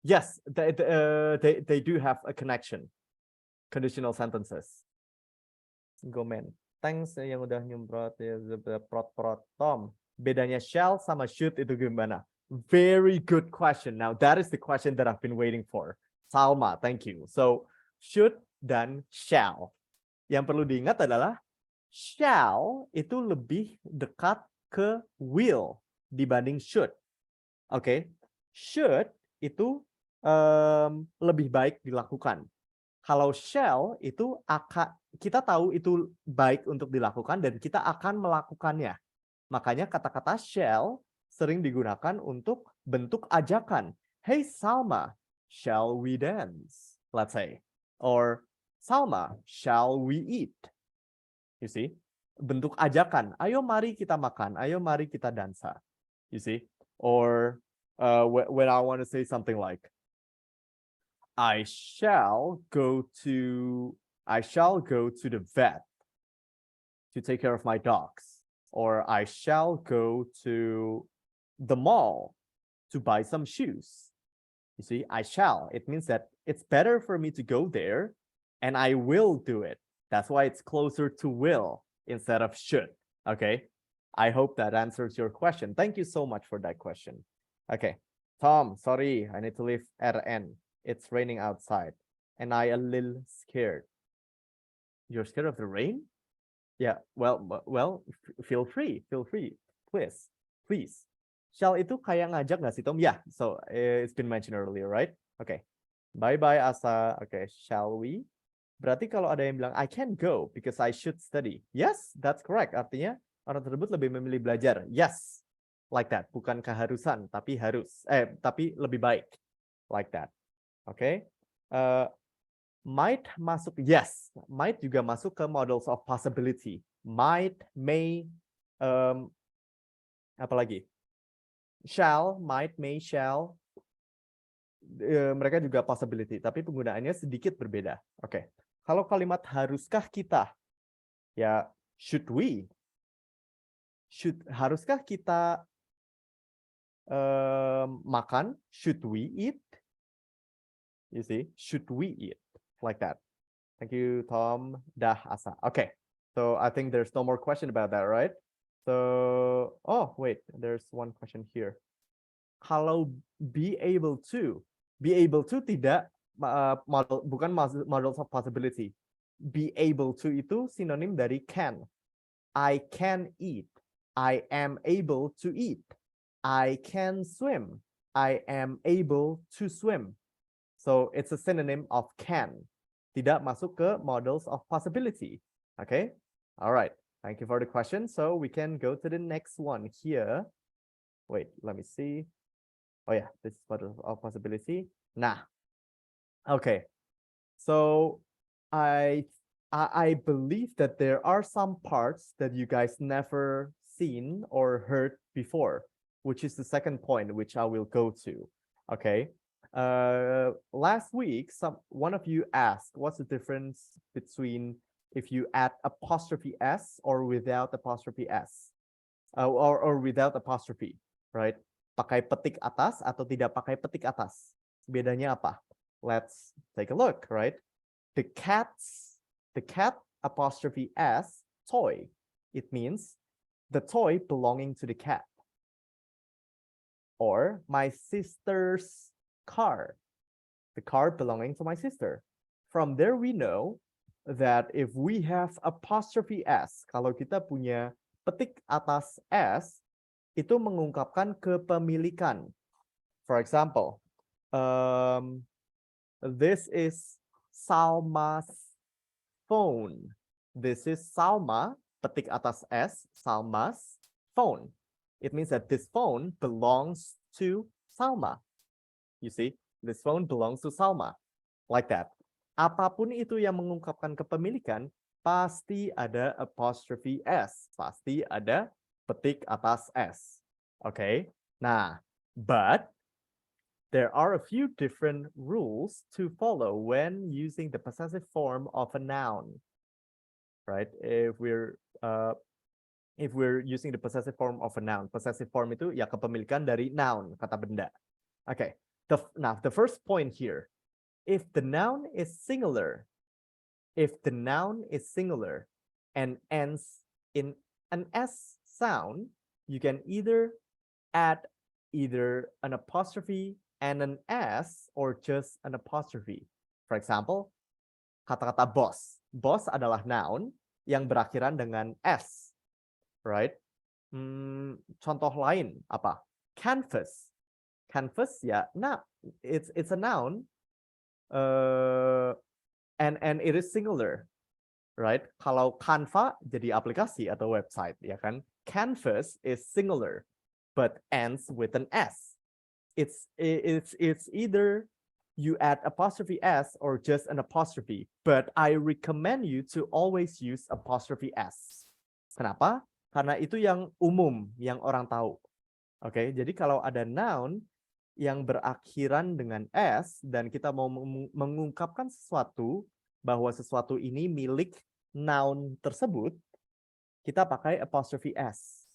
Yes, they do have a connection. Conditional sentences. Gomen, thanks yang udah nyemprot ya, prot Tom. Bedanya shall sama should itu gimana? Very good question. Now that is the question that I've been waiting for. Salma, thank you. So should dan shall. Yang perlu diingat adalah shall itu lebih dekat ke will dibanding should. Oke, should itu lebih baik dilakukan. Kalau shall itu kita tahu itu baik untuk dilakukan dan kita akan melakukannya. Makanya kata-kata shall sering digunakan untuk bentuk ajakan. Hey Salma, shall we dance? Let's say. Or Salma, shall we eat? You see? Bentuk ajakan. Ayo mari kita makan. Ayo mari kita dansa. You see? Or when I want to say something like, I shall go to the vet to take care of my dogs. Or I shall go to the mall to buy some shoes. You see, I shall. It means that it's better for me to go there and I will do it. That's why it's closer to will instead of should. Okay. I hope that answers your question. Thank you so much for that question. Okay. Tom, sorry, I need to leave RN. It's raining outside and I a little scared. You're scared of the rain? Yeah, well, feel free, please. Shall itu kayak ngajak nggak sih, Tom? Yeah, so it's been mentioned earlier, right? Okay. Bye-bye, Asa. Okay, shall we? Berarti kalau ada yang bilang, I can't go because I should study. Yes, that's correct. Artinya orang tersebut lebih memilih belajar. Yes, like that. Bukan keharusan, tapi harus. Tapi lebih baik. Like that. Okay. Might masuk, yes. Might juga masuk ke models of possibility. Might, may, apa lagi? Shall, might, may, shall. Mereka juga possibility, tapi penggunaannya sedikit berbeda. Oke. Kalau kalimat haruskah kita? Ya, should we? Haruskah kita makan? Should we eat? You see, should we eat? Like that. Thank you, Tom. Dah, Asa. Okay. So I think there's no more question about that, right? So, oh, wait, there's one question here. Kalau be able to tidak bukan models of possibility. Be able to itu sinonim dari can. I can eat. I am able to eat. I can swim. I am able to swim. So it's a synonym of can. Tidak masuk ke models of possibility. Okay? All right. Thank you for the question. So we can go to the next one here. Wait, let me see. Oh yeah, this is model of possibility. Nah. Okay. So I believe that there are some parts that you guys never seen or heard before, which is the second point, which I will go to. Okay. Last week, one of you asked, what's the difference between if you add apostrophe s or without apostrophe s, or without apostrophe, right? Pakai petik atas atau tidak pakai petik atas. Bedanya apa? Let's take a look, right? The cat apostrophe s, toy. It means the toy belonging to the cat. Or my sister's car, the car belonging to my sister. From there we know that if we have apostrophe s, kalau kita punya petik atas s, itu mengungkapkan kepemilikan. For example, this is Salma's phone. This is Salma, petik atas s, Salma's phone. It means that this phone belongs to Salma. You see, this phone belongs to Salma. Like that. Apapun itu yang mengungkapkan kepemilikan, pasti ada apostrophe s. Pasti ada petik atas s. Okay? Nah, but there are a few different rules to follow when using the possessive form of a noun. Right? If we're using the possessive form of a noun. Possessive form itu ya kepemilikan dari noun, kata benda. Okay. Now, the first point here, if the noun is singular and ends in an S sound, you can either add either an apostrophe and an S or just an apostrophe. For example, kata-kata boss. Boss adalah noun yang berakhiran dengan S, right? Contoh lain apa? Canvas. Canvas, yeah. Nah, it's a noun. And it is singular, right? Kalau Canva jadi aplikasi atau website, ya kan? Canvas is singular, but ends with an S. It's either you add apostrophe S or just an apostrophe, but I recommend you to always use apostrophe S. Kenapa? Karena itu yang umum, yang orang tahu. Oke, jadi kalau ada noun yang berakhiran dengan S dan kita mau mengungkapkan sesuatu bahwa sesuatu ini milik noun tersebut, kita pakai apostrophe S.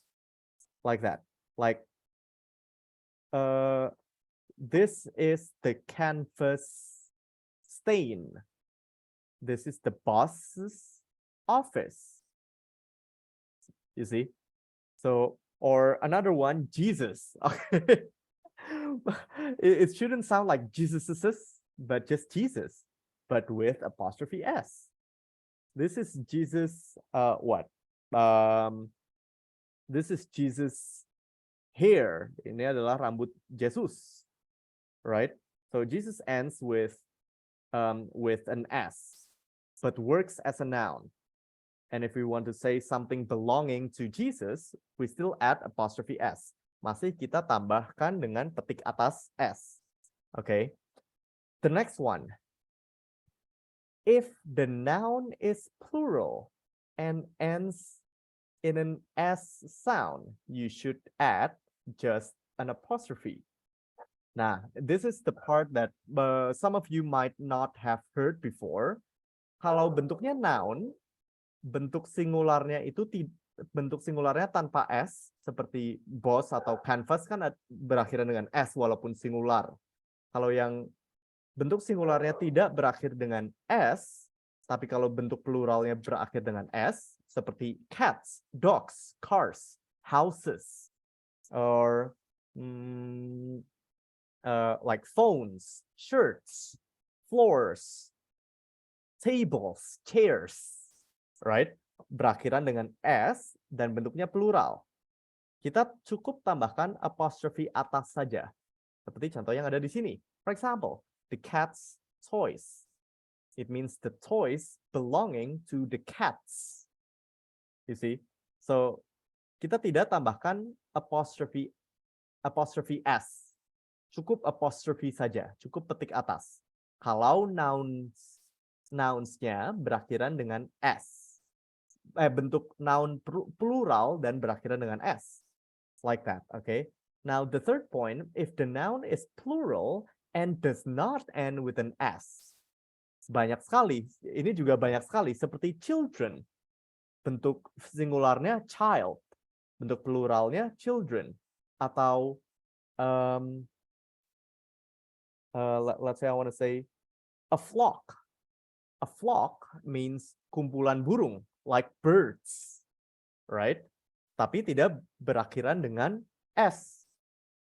Like that. Like this is the canvas stain. This is the boss's office. You see? So, or another one, Jesus. Okay. It shouldn't sound like Jesus's, but just Jesus, but with apostrophe S. This is Jesus, what? This is Jesus' hair. Ini adalah rambut Jesus, right? So Jesus ends with an S, but works as a noun. And if we want to say something belonging to Jesus, we still add apostrophe S. Masih kita tambahkan dengan petik atas S. Okay. The next one. If the noun is plural and ends in an S sound, you should add just an apostrophe. Nah, this is the part that some of you might not have heard before. Kalau bentuknya noun, bentuk singularnya itu bentuk singularnya tanpa S, seperti boss atau canvas kan berakhiran dengan S walaupun singular. Kalau yang bentuk singularnya tidak berakhir dengan S, tapi kalau bentuk pluralnya berakhir dengan S, seperti cats, dogs, cars, houses, or like phones, shirts, floors, tables, chairs, right? Berakhiran dengan S dan bentuknya plural. Kita cukup tambahkan apostrophe atas saja. Seperti contoh yang ada di sini. For example, the cat's toys. It means the toys belonging to the cats. You see? So, kita tidak tambahkan apostrophe S. Cukup apostrophe saja, cukup petik atas. Kalau nouns-nya berakhiran dengan S. Bentuk noun plural dan berakhiran dengan S. Like that, okay? Now, the third point, if the noun is plural and does not end with an S. Banyak sekali, ini juga banyak sekali, seperti children. Bentuk singularnya child, bentuk pluralnya children. Atau, let's say I want to say, a flock. A flock means kumpulan burung. Like birds, right? Tapi tidak berakhiran dengan S,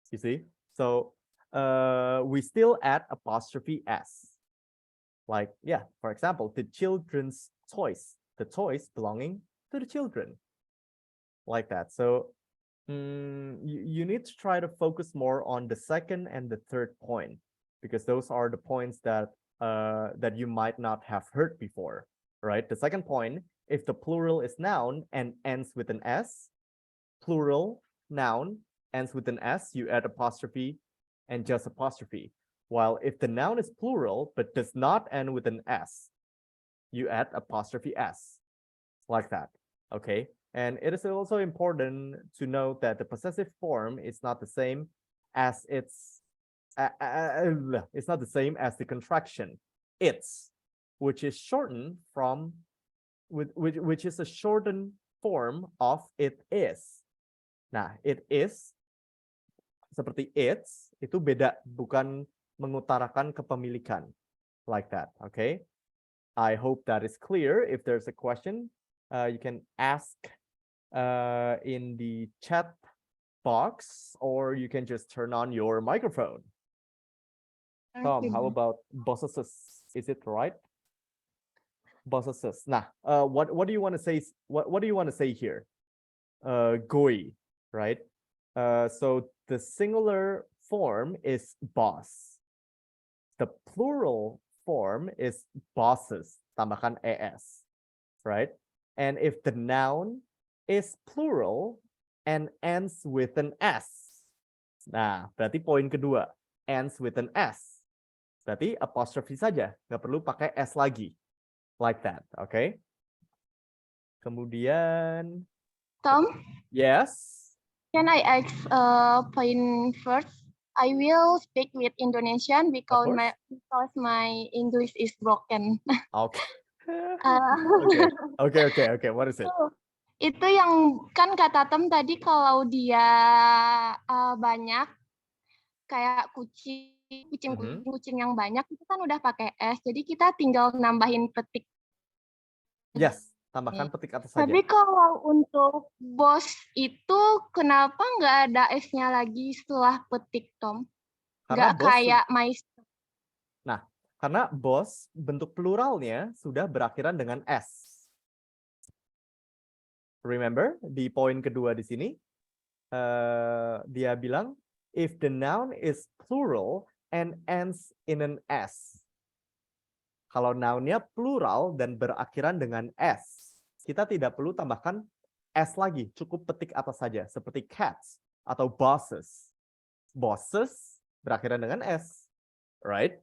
you see? So, we still add apostrophe S. Like, yeah, for example, the children's toys. The toys belonging to the children. Like that. So, you need to try to focus more on the second and the third point, because those are the points that you might not have heard before, right? The second point, if the plural is noun and ends with an S, plural noun ends with an S, you add apostrophe and just apostrophe. While if the noun is plural but does not end with an S, you add apostrophe S, like that, okay? And it is also important to note that the possessive form is not the same as it's not the same as the contraction it's, which is shortened from which is a shortened form of it is. Nah, it is seperti it's itu beda, bukan mengutarakan kepemilikan, like that. Okay, I hope that is clear. If there's a question, you can ask in the chat box, or you can just turn on your microphone. Tom, how about bosses? Is it right? Bosses. Nah, what do you want to say? What do you want to say here? Goi, right? So the singular form is boss. The plural form is bosses. Tambahkan es, right? And if the noun is plural and ends with an s. Nah, berarti poin kedua, ends with an s. Berarti apostrophe saja, nggak perlu pakai s lagi. Like that, okay? Kemudian, Tom, yes. can I ask point first? I will speak with Indonesian because course. my English is broken. Okay. Uh, Okay. What is it? Itu yang kan kata Tom tadi kalau dia banyak kayak kucing yang banyak itu kan udah pakai S. Jadi kita tinggal nambahin petik. Yes, tambahkan petik atas saja. Tapi kalau untuk bos itu kenapa nggak ada S-nya lagi setelah petik, Tom? Karena Nggak kayak maestro. Nah, karena bos bentuk pluralnya sudah berakhiran dengan S. Remember, di poin kedua di sini, dia bilang, if the noun is plural and ends in an S. Kalau nounnya plural dan berakhiran dengan S, kita tidak perlu tambahkan S lagi, cukup petik atas saja, seperti cats atau bosses. Bosses berakhiran dengan S, right?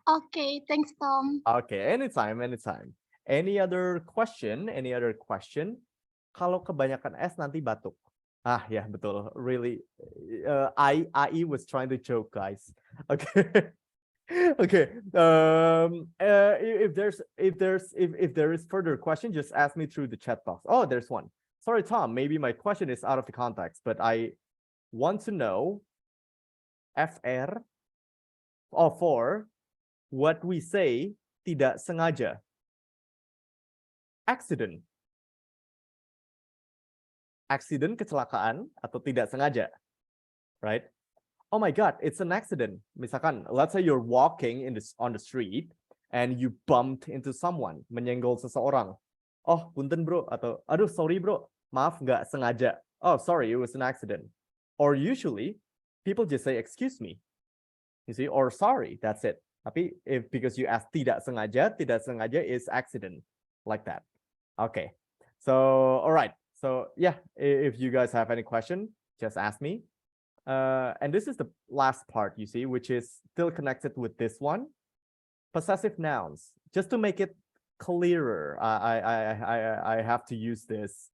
Okay, thanks, Tom. Okay, anytime. Any other question? Kalau kebanyakan S nanti batuk. Ah, ya betul. Really, I was trying to joke, guys. Okay. Okay. If there is further question, just ask me through the chat box. Oh, there's one. Sorry, Tom. Maybe my question is out of the context, but I want to know for what we say tidak sengaja. Accident. Accident, kecelakaan atau tidak sengaja, right? Oh my God, it's an accident. Misalkan, let's say you're walking on the street and you bumped into someone, menyenggol seseorang. Oh, punten bro, atau aduh sorry bro, maaf nggak sengaja. Oh, sorry, it was an accident. Or usually, people just say excuse me, you see, or sorry, that's it. Tapi because you ask tidak sengaja is accident, like that. Okay, so all right, so yeah, if you guys have any question, just ask me. And this is the last part, you see, which is still connected with this one. Possessive nouns. Just to make it clearer, I have to use this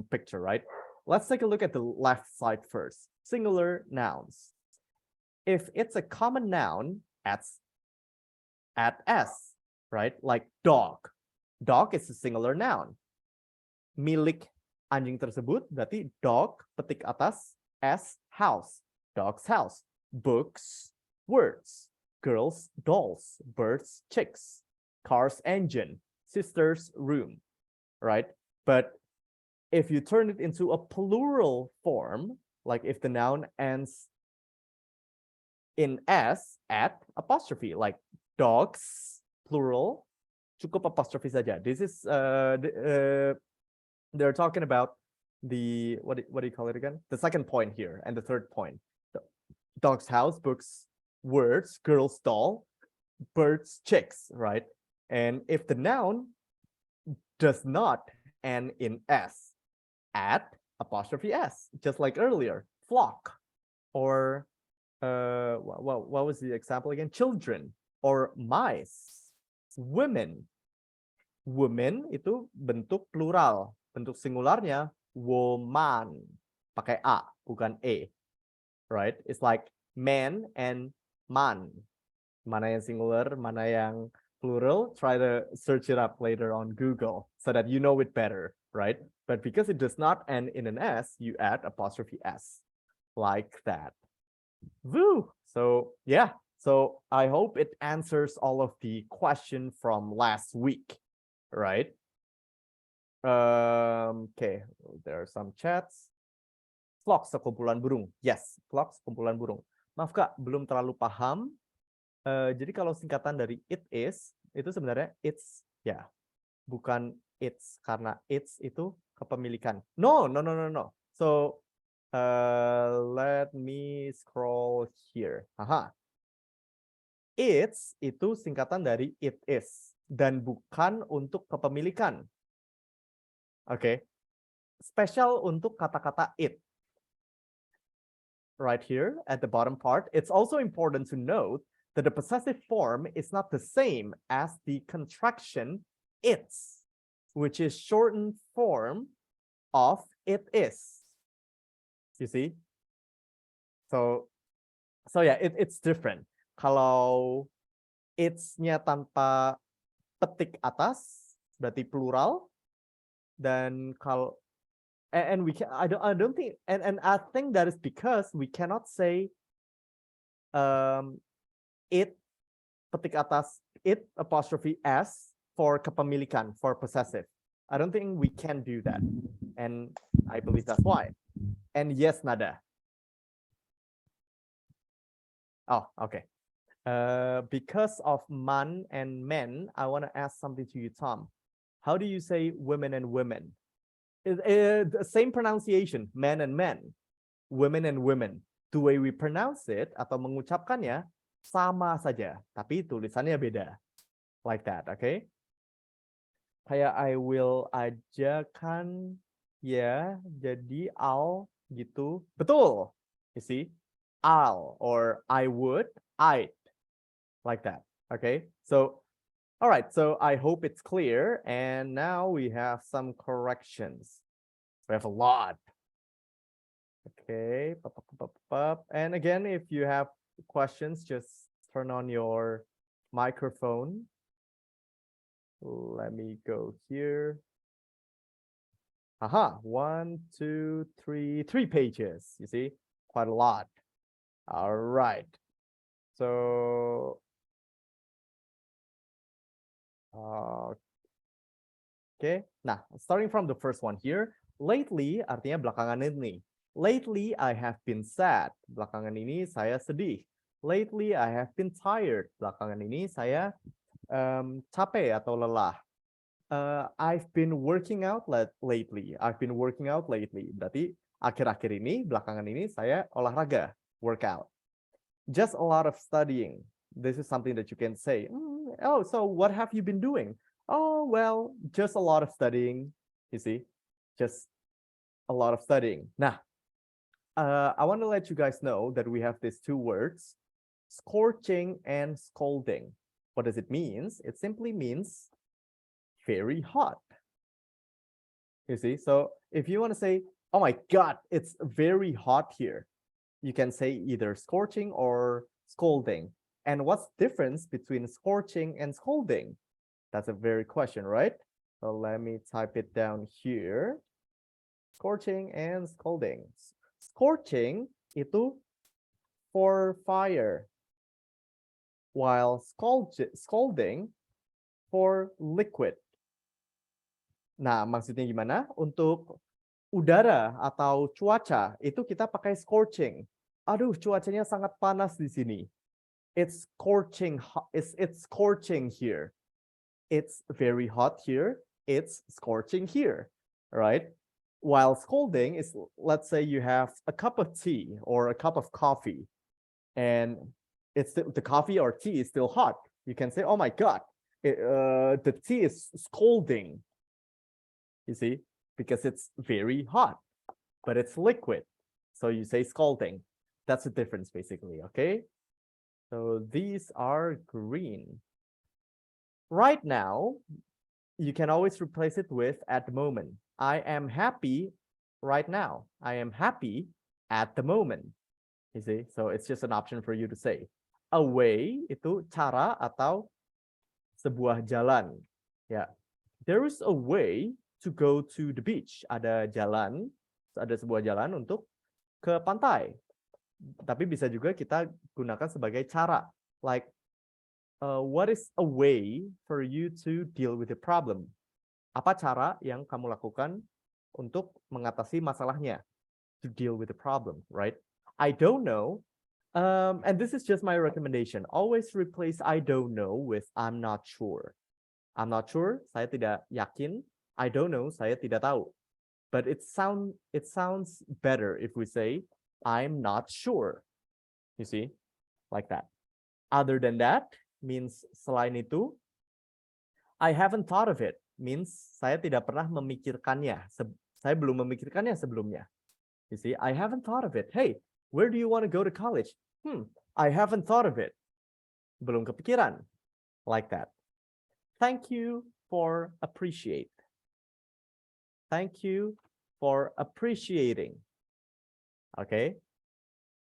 picture, right? Let's take a look at the left side first. Singular nouns. If it's a common noun, add s, right? Like dog. Dog is a singular noun. Milik anjing tersebut berarti dog, petik atas, S, house, dog's house. Books, words. Girls, dolls. Birds, chicks. Car's engine. Sister's room, right? But if you turn it into a plural form, like if the noun ends in S, add apostrophe, like dogs, plural, cukup apostrophe saja. This is, they're talking about the what do you call it again? The second point here and the third point. Dog's house, books, words, girl's doll, birds, chicks, right? And if the noun does not end in S, add apostrophe S, just like earlier, flock, or what was the example again? Children, or mice, women. Women itu bentuk plural, bentuk singularnya woman, pakai a, bukan e, right? It's like man and man. Mana yang singular, mana yang plural? Try to search it up later on Google so that you know it better, right? But because it does not end in an S, you add apostrophe S, like that. Woo! So yeah, so I hope it answers all of the question from last week, right? Okay, there are some chats. Flock, sekumpulan burung. Yes, flock, sekumpulan burung. Maaf Kak, belum terlalu paham. Jadi kalau singkatan dari it is, itu sebenarnya it's, ya. Bukan it's, karena it's itu kepemilikan. No. So, Let me scroll here. Aha. It's itu singkatan dari it is dan bukan untuk kepemilikan. Oke. Spesial untuk kata-kata it. Right here at the bottom part, it's also important to note that the possessive form is not the same as the contraction it's, which is shortened form of it is. You see? So yeah, it's different. Kalau it's-nya tanpa petik atas berarti plural, dan kalau and we can I don't think and I think that is because we cannot say it petik atas it apostrophe s for kepemilikan, for possessive. I don't think we can do that, and I believe that's why. And yes, Nada. Oh, okay. Because of man and men, I want to ask something to you, Tom. How do you say women and women? The same pronunciation, men and men, women and women. The way we pronounce it atau mengucapkannya sama saja, tapi tulisannya beda. Like that, okay? Kayak I will aja kan, ya, jadi I'll gitu. Betul. You see? I'll or I would, I'd. Like that. Okay. So, all right. So I hope it's clear. And now we have some corrections. We have a lot. Okay. And again, if you have questions, just turn on your microphone. Let me go here. Aha. 1, 2, 3 pages. You see? Quite a lot. All right. So okay, nah, starting from the first one here, lately artinya belakangan ini. Lately I have been sad. Belakangan ini saya sedih. Lately I have been tired. Belakangan ini saya capek atau lelah. I've been working out lately. I've been working out lately. Berarti akhir-akhir ini, belakangan ini saya olahraga, workout. Just a lot of studying. This is something that you can say. Oh, so what have you been doing? Oh, well, just a lot of studying. You see, just a lot of studying. Now, I want to let you guys know that we have these two words, scorching and scalding. What does it mean? It simply means very hot. You see, so if you want to say, oh my God, it's very hot here, you can say either scorching or scalding. And what's the difference between scorching and scalding? That's a very question, right? So let me type it down here. Scorching and scalding. Scorching itu for fire, while scalding for liquid. Nah, maksudnya gimana? Untuk udara atau cuaca itu kita pakai scorching. Aduh, cuacanya sangat panas di sini. It's scorching. It's scorching here. It's very hot here. It's scorching here, right? While scalding is, let's say you have a cup of tea or a cup of coffee, and it's the coffee or tea is still hot. You can say, "Oh my God, the tea is scalding." You see, because it's very hot, but it's liquid, so you say scalding. That's the difference, basically. Okay. So these are green. Right now, you can always replace it with at the moment. I am happy right now. I am happy at the moment. You see, so it's just an option for you to say. Away itu cara atau sebuah jalan. Ya, there is a way to go to the beach. Ada jalan, ada sebuah jalan untuk ke pantai. Tapi bisa juga kita gunakan sebagai cara. Like, what is a way for you to deal with the problem? Apa cara yang kamu lakukan untuk mengatasi masalahnya? To deal with the problem, right? I don't know. And this is just my recommendation. Always replace I don't know with I'm not sure. I'm not sure, saya tidak yakin. I don't know, saya tidak tahu. but it sounds better if we say I'm not sure. You see, like that. Other than that means selain itu, I haven't thought of it means saya tidak pernah memikirkannya. Saya belum memikirkannya sebelumnya. You see, I haven't thought of it. Hey, where do you want to go to college? I haven't thought of it. Belum kepikiran. Like that. Thank you for appreciate. Thank you for appreciating. Oke.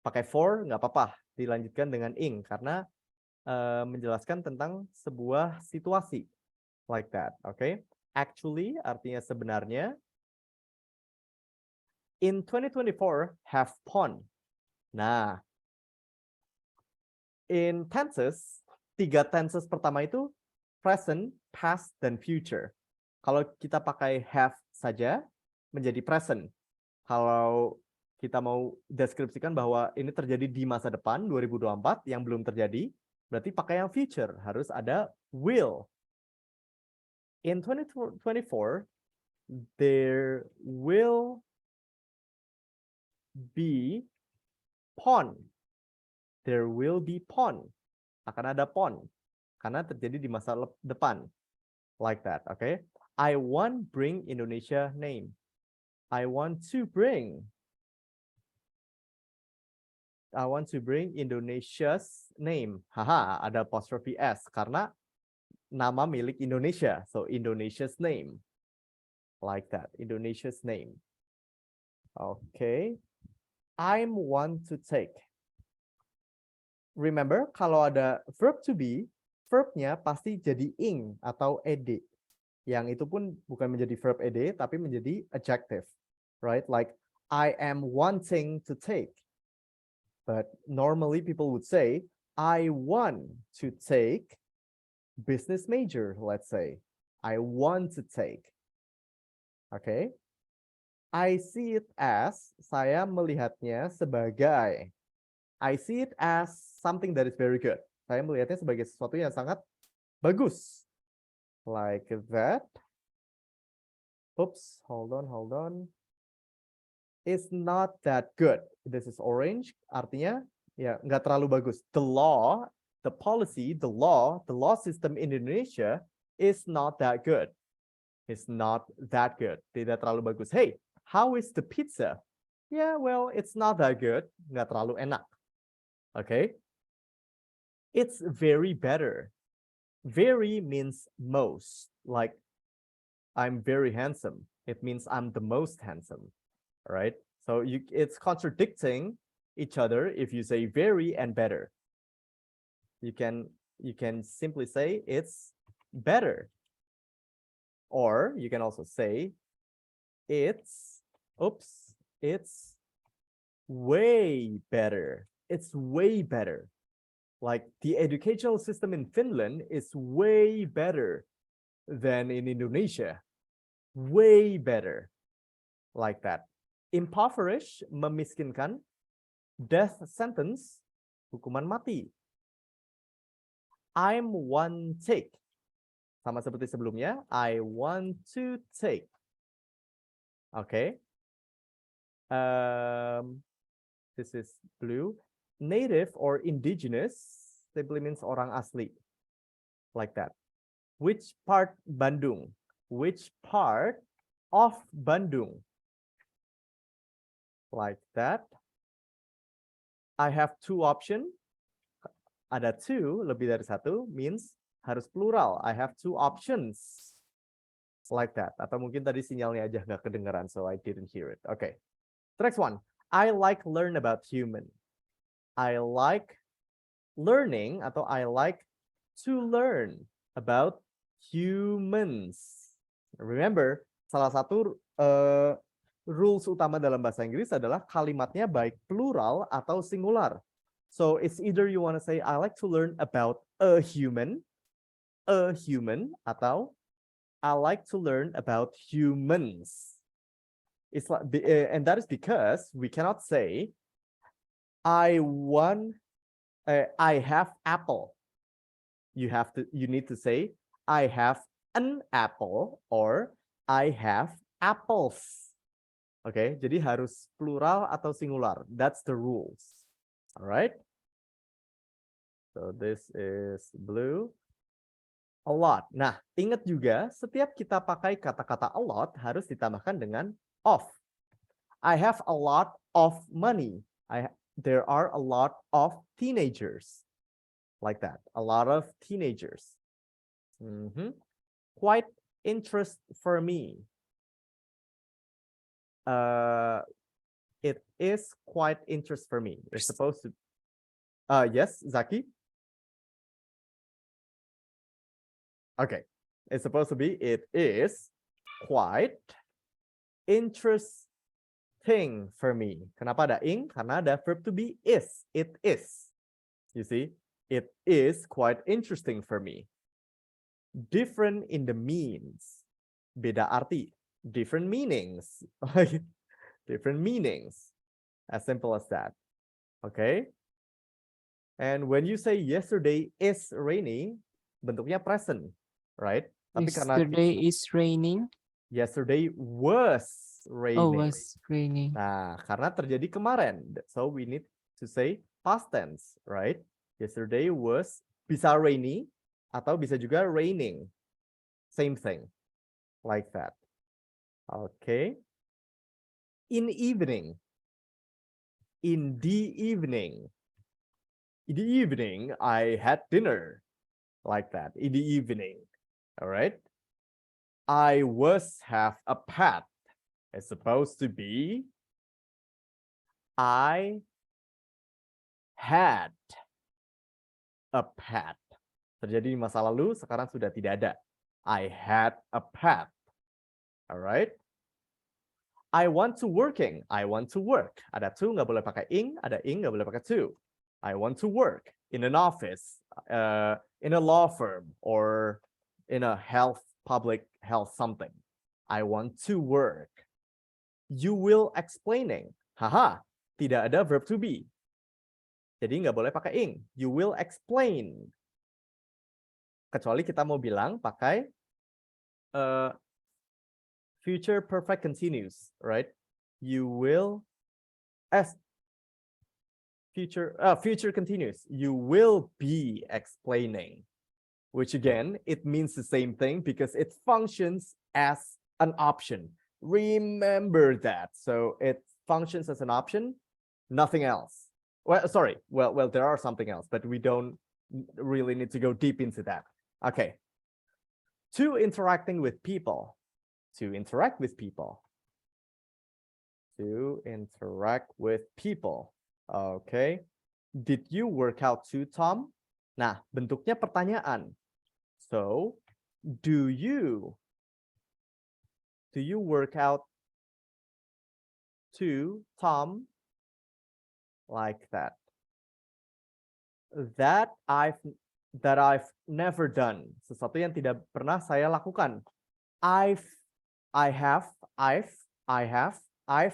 Pakai for nggak apa-apa. Dilanjutkan dengan ing karena menjelaskan tentang sebuah situasi. Like that. Oke. Actually artinya sebenarnya. In 2024 have fun. Nah, in tenses, 3 tenses pertama itu present, past, dan future. Kalau kita pakai have saja, menjadi present. Kalau kita mau deskripsikan bahwa ini terjadi di masa depan, 2024, yang belum terjadi, berarti pakai yang future. Harus ada will. In 2024, there will be pon. There will be pon. Akan ada pon. Karena terjadi di masa depan. Like that, okay? I want bring Indonesia name. I want to bring Indonesia's name. Haha, ada apostrophe S karena nama milik Indonesia. So Indonesia's name. Like that, Indonesia's name. Okay. I'm want to take. Remember, kalau ada verb to be, verbnya pasti jadi ing atau ed. Yang itu pun bukan menjadi verb ed, tapi menjadi adjective. Right? Like, I am wanting to take. But normally people would say, I want to take business major, let's say. I want to take. Okay? I see it as, saya melihatnya sebagai. I see it as something that is very good. Saya melihatnya sebagai sesuatu yang sangat bagus. Like that. Oops, hold on. It's not that good. This is orange, artinya ya nggak terlalu bagus. The law, the policy, the law system in Indonesia is not that good. It's not that good. Tidak terlalu bagus. Hey, how is the pizza? Yeah, well, it's not that good. Nggak terlalu enak. Okay. It's very better. Very means most. Like, I'm very handsome. It means I'm the most handsome. All right. So it's contradicting each other if you say very and better. You can simply say it's better. Or you can also say it's way better. It's way better. Like the educational system in Finland is way better than in Indonesia. Way better. Like that. Impoverish, memiskinkan. Death sentence, hukuman mati. I'm one take. Sama seperti sebelumnya, I want to take. Okay. This is blue. Native or indigenous simply means orang asli. Like that. Which part Bandung? Which part of Bandung? Like that. I have 2 options. Ada 2, lebih dari 1, means harus plural. I have 2 options. Like that. Atau mungkin tadi sinyalnya aja nggak kedengaran, so I didn't hear it. Okay. The next one. I like learn about human. I like learning atau I like to learn about humans. Remember, salah satu rules utama dalam bahasa Inggris adalah kalimatnya baik plural atau singular. So it's either you want to say I like to learn about a human, atau I like to learn about humans. It's like, and that is because we cannot say I have apple. You need to say I have an apple or I have apples. Oke, jadi harus plural atau singular. That's the rules. Alright. So this is blue. A lot. Nah, ingat juga setiap kita pakai kata-kata a lot harus ditambahkan dengan of. I have a lot of money. There are a lot of teenagers. Like that. A lot of teenagers. Quite interest for me. It is quite interest for me. It's supposed to. Yes, Zaki. Okay, it's supposed to be. It is quite interesting for me. Kenapa ada ing? Karena ada verb to be is. It is. You see, it is quite interesting for me. Different in the means. Beda arti. Different meanings. Different meanings. As simple as that. Okay. And when you say yesterday is rainy, bentuknya present, right? Tapi yesterday is raining. Yesterday was raining. Oh, was raining. Nah, karena terjadi kemarin. So we need to say past tense, right? Yesterday was bisa rainy atau bisa juga raining. Same thing. Like that. Okay. In evening. In the evening. In the evening, I had dinner. Like that. In the evening. All right. I was have a pet. It's supposed to be I had a pet. Terjadi di masa lalu, sekarang sudah tidak ada. I had a pet. All right. I want to working. I want to work. Ada to nggak boleh pakai ing, ada ing nggak boleh pakai to. I want to work in an office, in a law firm, or in a public health something. I want to work. You will explaining. Haha, tidak ada verb to be. Jadi nggak boleh pakai ing. You will explain. Kecuali kita mau bilang pakai future perfect continuous, right? You will future continuous. You will be explaining, which again, it means the same thing because it functions as an option. Remember that. So it functions as an option, nothing else. Well, sorry. Well, there are something else, but we don't really need to go deep into that. Okay. To interacting with people. To interact with people. To interact with people. Okay. Did you work out too, Tom? Nah, bentuknya pertanyaan. So, do you work out too, Tom? Like that. That I've never done. Sesuatu yang tidak pernah saya lakukan. I've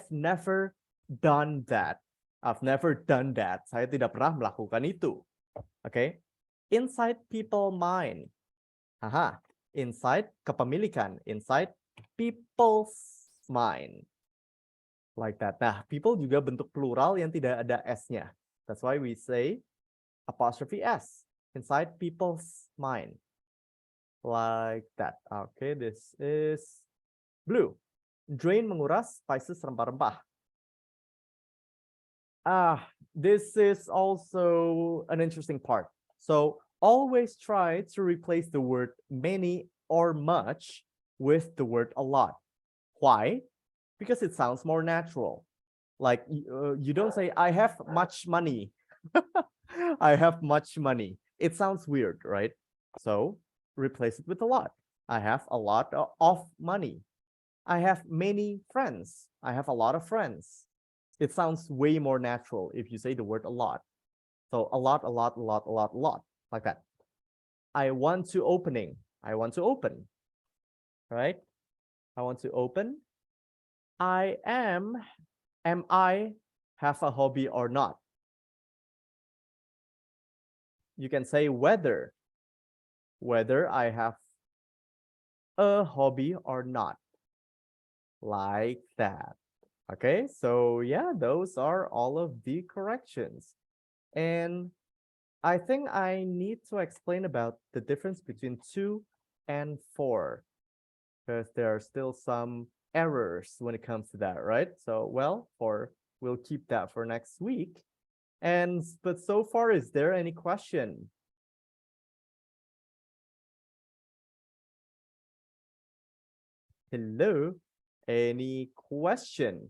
never done that. I've never done that. Saya tidak pernah melakukan itu. Okay. Inside people mind. Aha. Inside kepemilikan. Inside people's mind. Like that. Nah, people juga bentuk plural yang tidak ada S-nya. That's why we say apostrophe S. Inside people's mind. Like that. Okay, this is blue. Drain menguras spices rempah-rempah. This is also an interesting part. So always try to replace the word many or much with the word a lot. Why? Because it sounds more natural. Like you don't say, I have much money. I have much money. It sounds weird, right? So replace it with a lot. I have a lot of money. I have many friends. I have a lot of friends. It sounds way more natural if you say the word a lot. So a lot, like that. I want to opening. I want to open. Right? I want to open. Am I have a hobby or not? You can say whether I have a hobby or not. Like that. Okay, so yeah, those are all of the corrections. And I think I need to explain about the difference between 2 and 4, because there are still some errors when it comes to that, right? So, well, we'll keep that for next week. But so far, is there any question? Hello? Any question?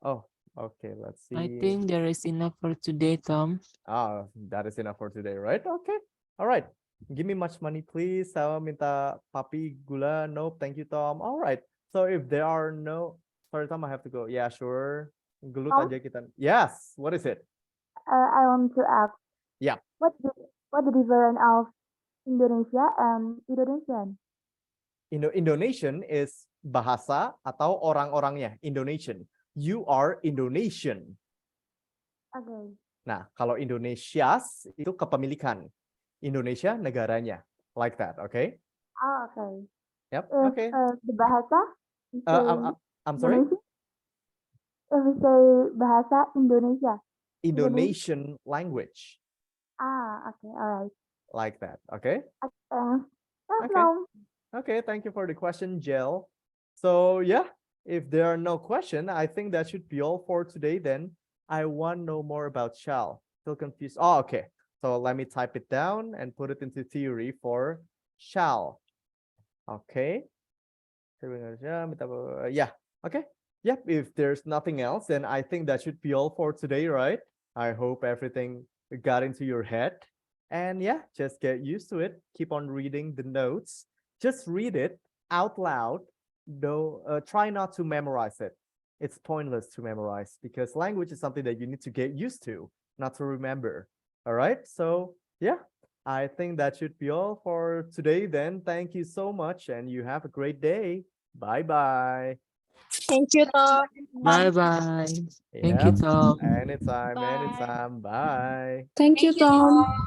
Oh, okay, let's see. I think there is enough for today, Tom. Ah, that is enough for today, right? Okay. All right. Give me much money, please. Saya minta papi gula. Nope. Thank you, Tom. All right. So if there are no, sorry, Tom, I have to go. Yeah, sure. Gelut Tom? aja kita. Yes. What is it? I want to ask, Yeah. what the difference of Indonesia and Indonesian? Indonesian is bahasa atau orang-orangnya. Indonesian. You are Indonesian. Okay. Nah, kalau Indonesias itu kepemilikan. Indonesia negaranya. Like that, okay? Oh, okay. Yep, If okay. the bahasa, we say I'm sorry? Indonesia. If we say bahasa Indonesia. Indonesian language. Ah, okay, all right. Like that, okay? That's Okay. no. Okay, thank you for the question, Jill. So yeah, if there are no questions, I think that should be all for today then. I want to know more about shall. Still confused. Oh, okay. So let me type it down and put it into theory for shall. Okay. Yeah. Okay. Yep. If there's nothing else, then I think that should be all for today, right? I hope everything got into your head. And yeah, just get used to it. Keep on reading the notes. Just read it out loud. Though try not to memorize it. It's pointless to memorize because language is something that you need to get used to, not to remember. All right. So yeah, I think that should be all for today then. Thank you so much and you have a great day. Bye-bye. Thank you, Tom. Bye-bye. Thank you, Yep. Tom. Anytime, Bye. anytime. Bye. Thank you, Thank you, Tom. Tom.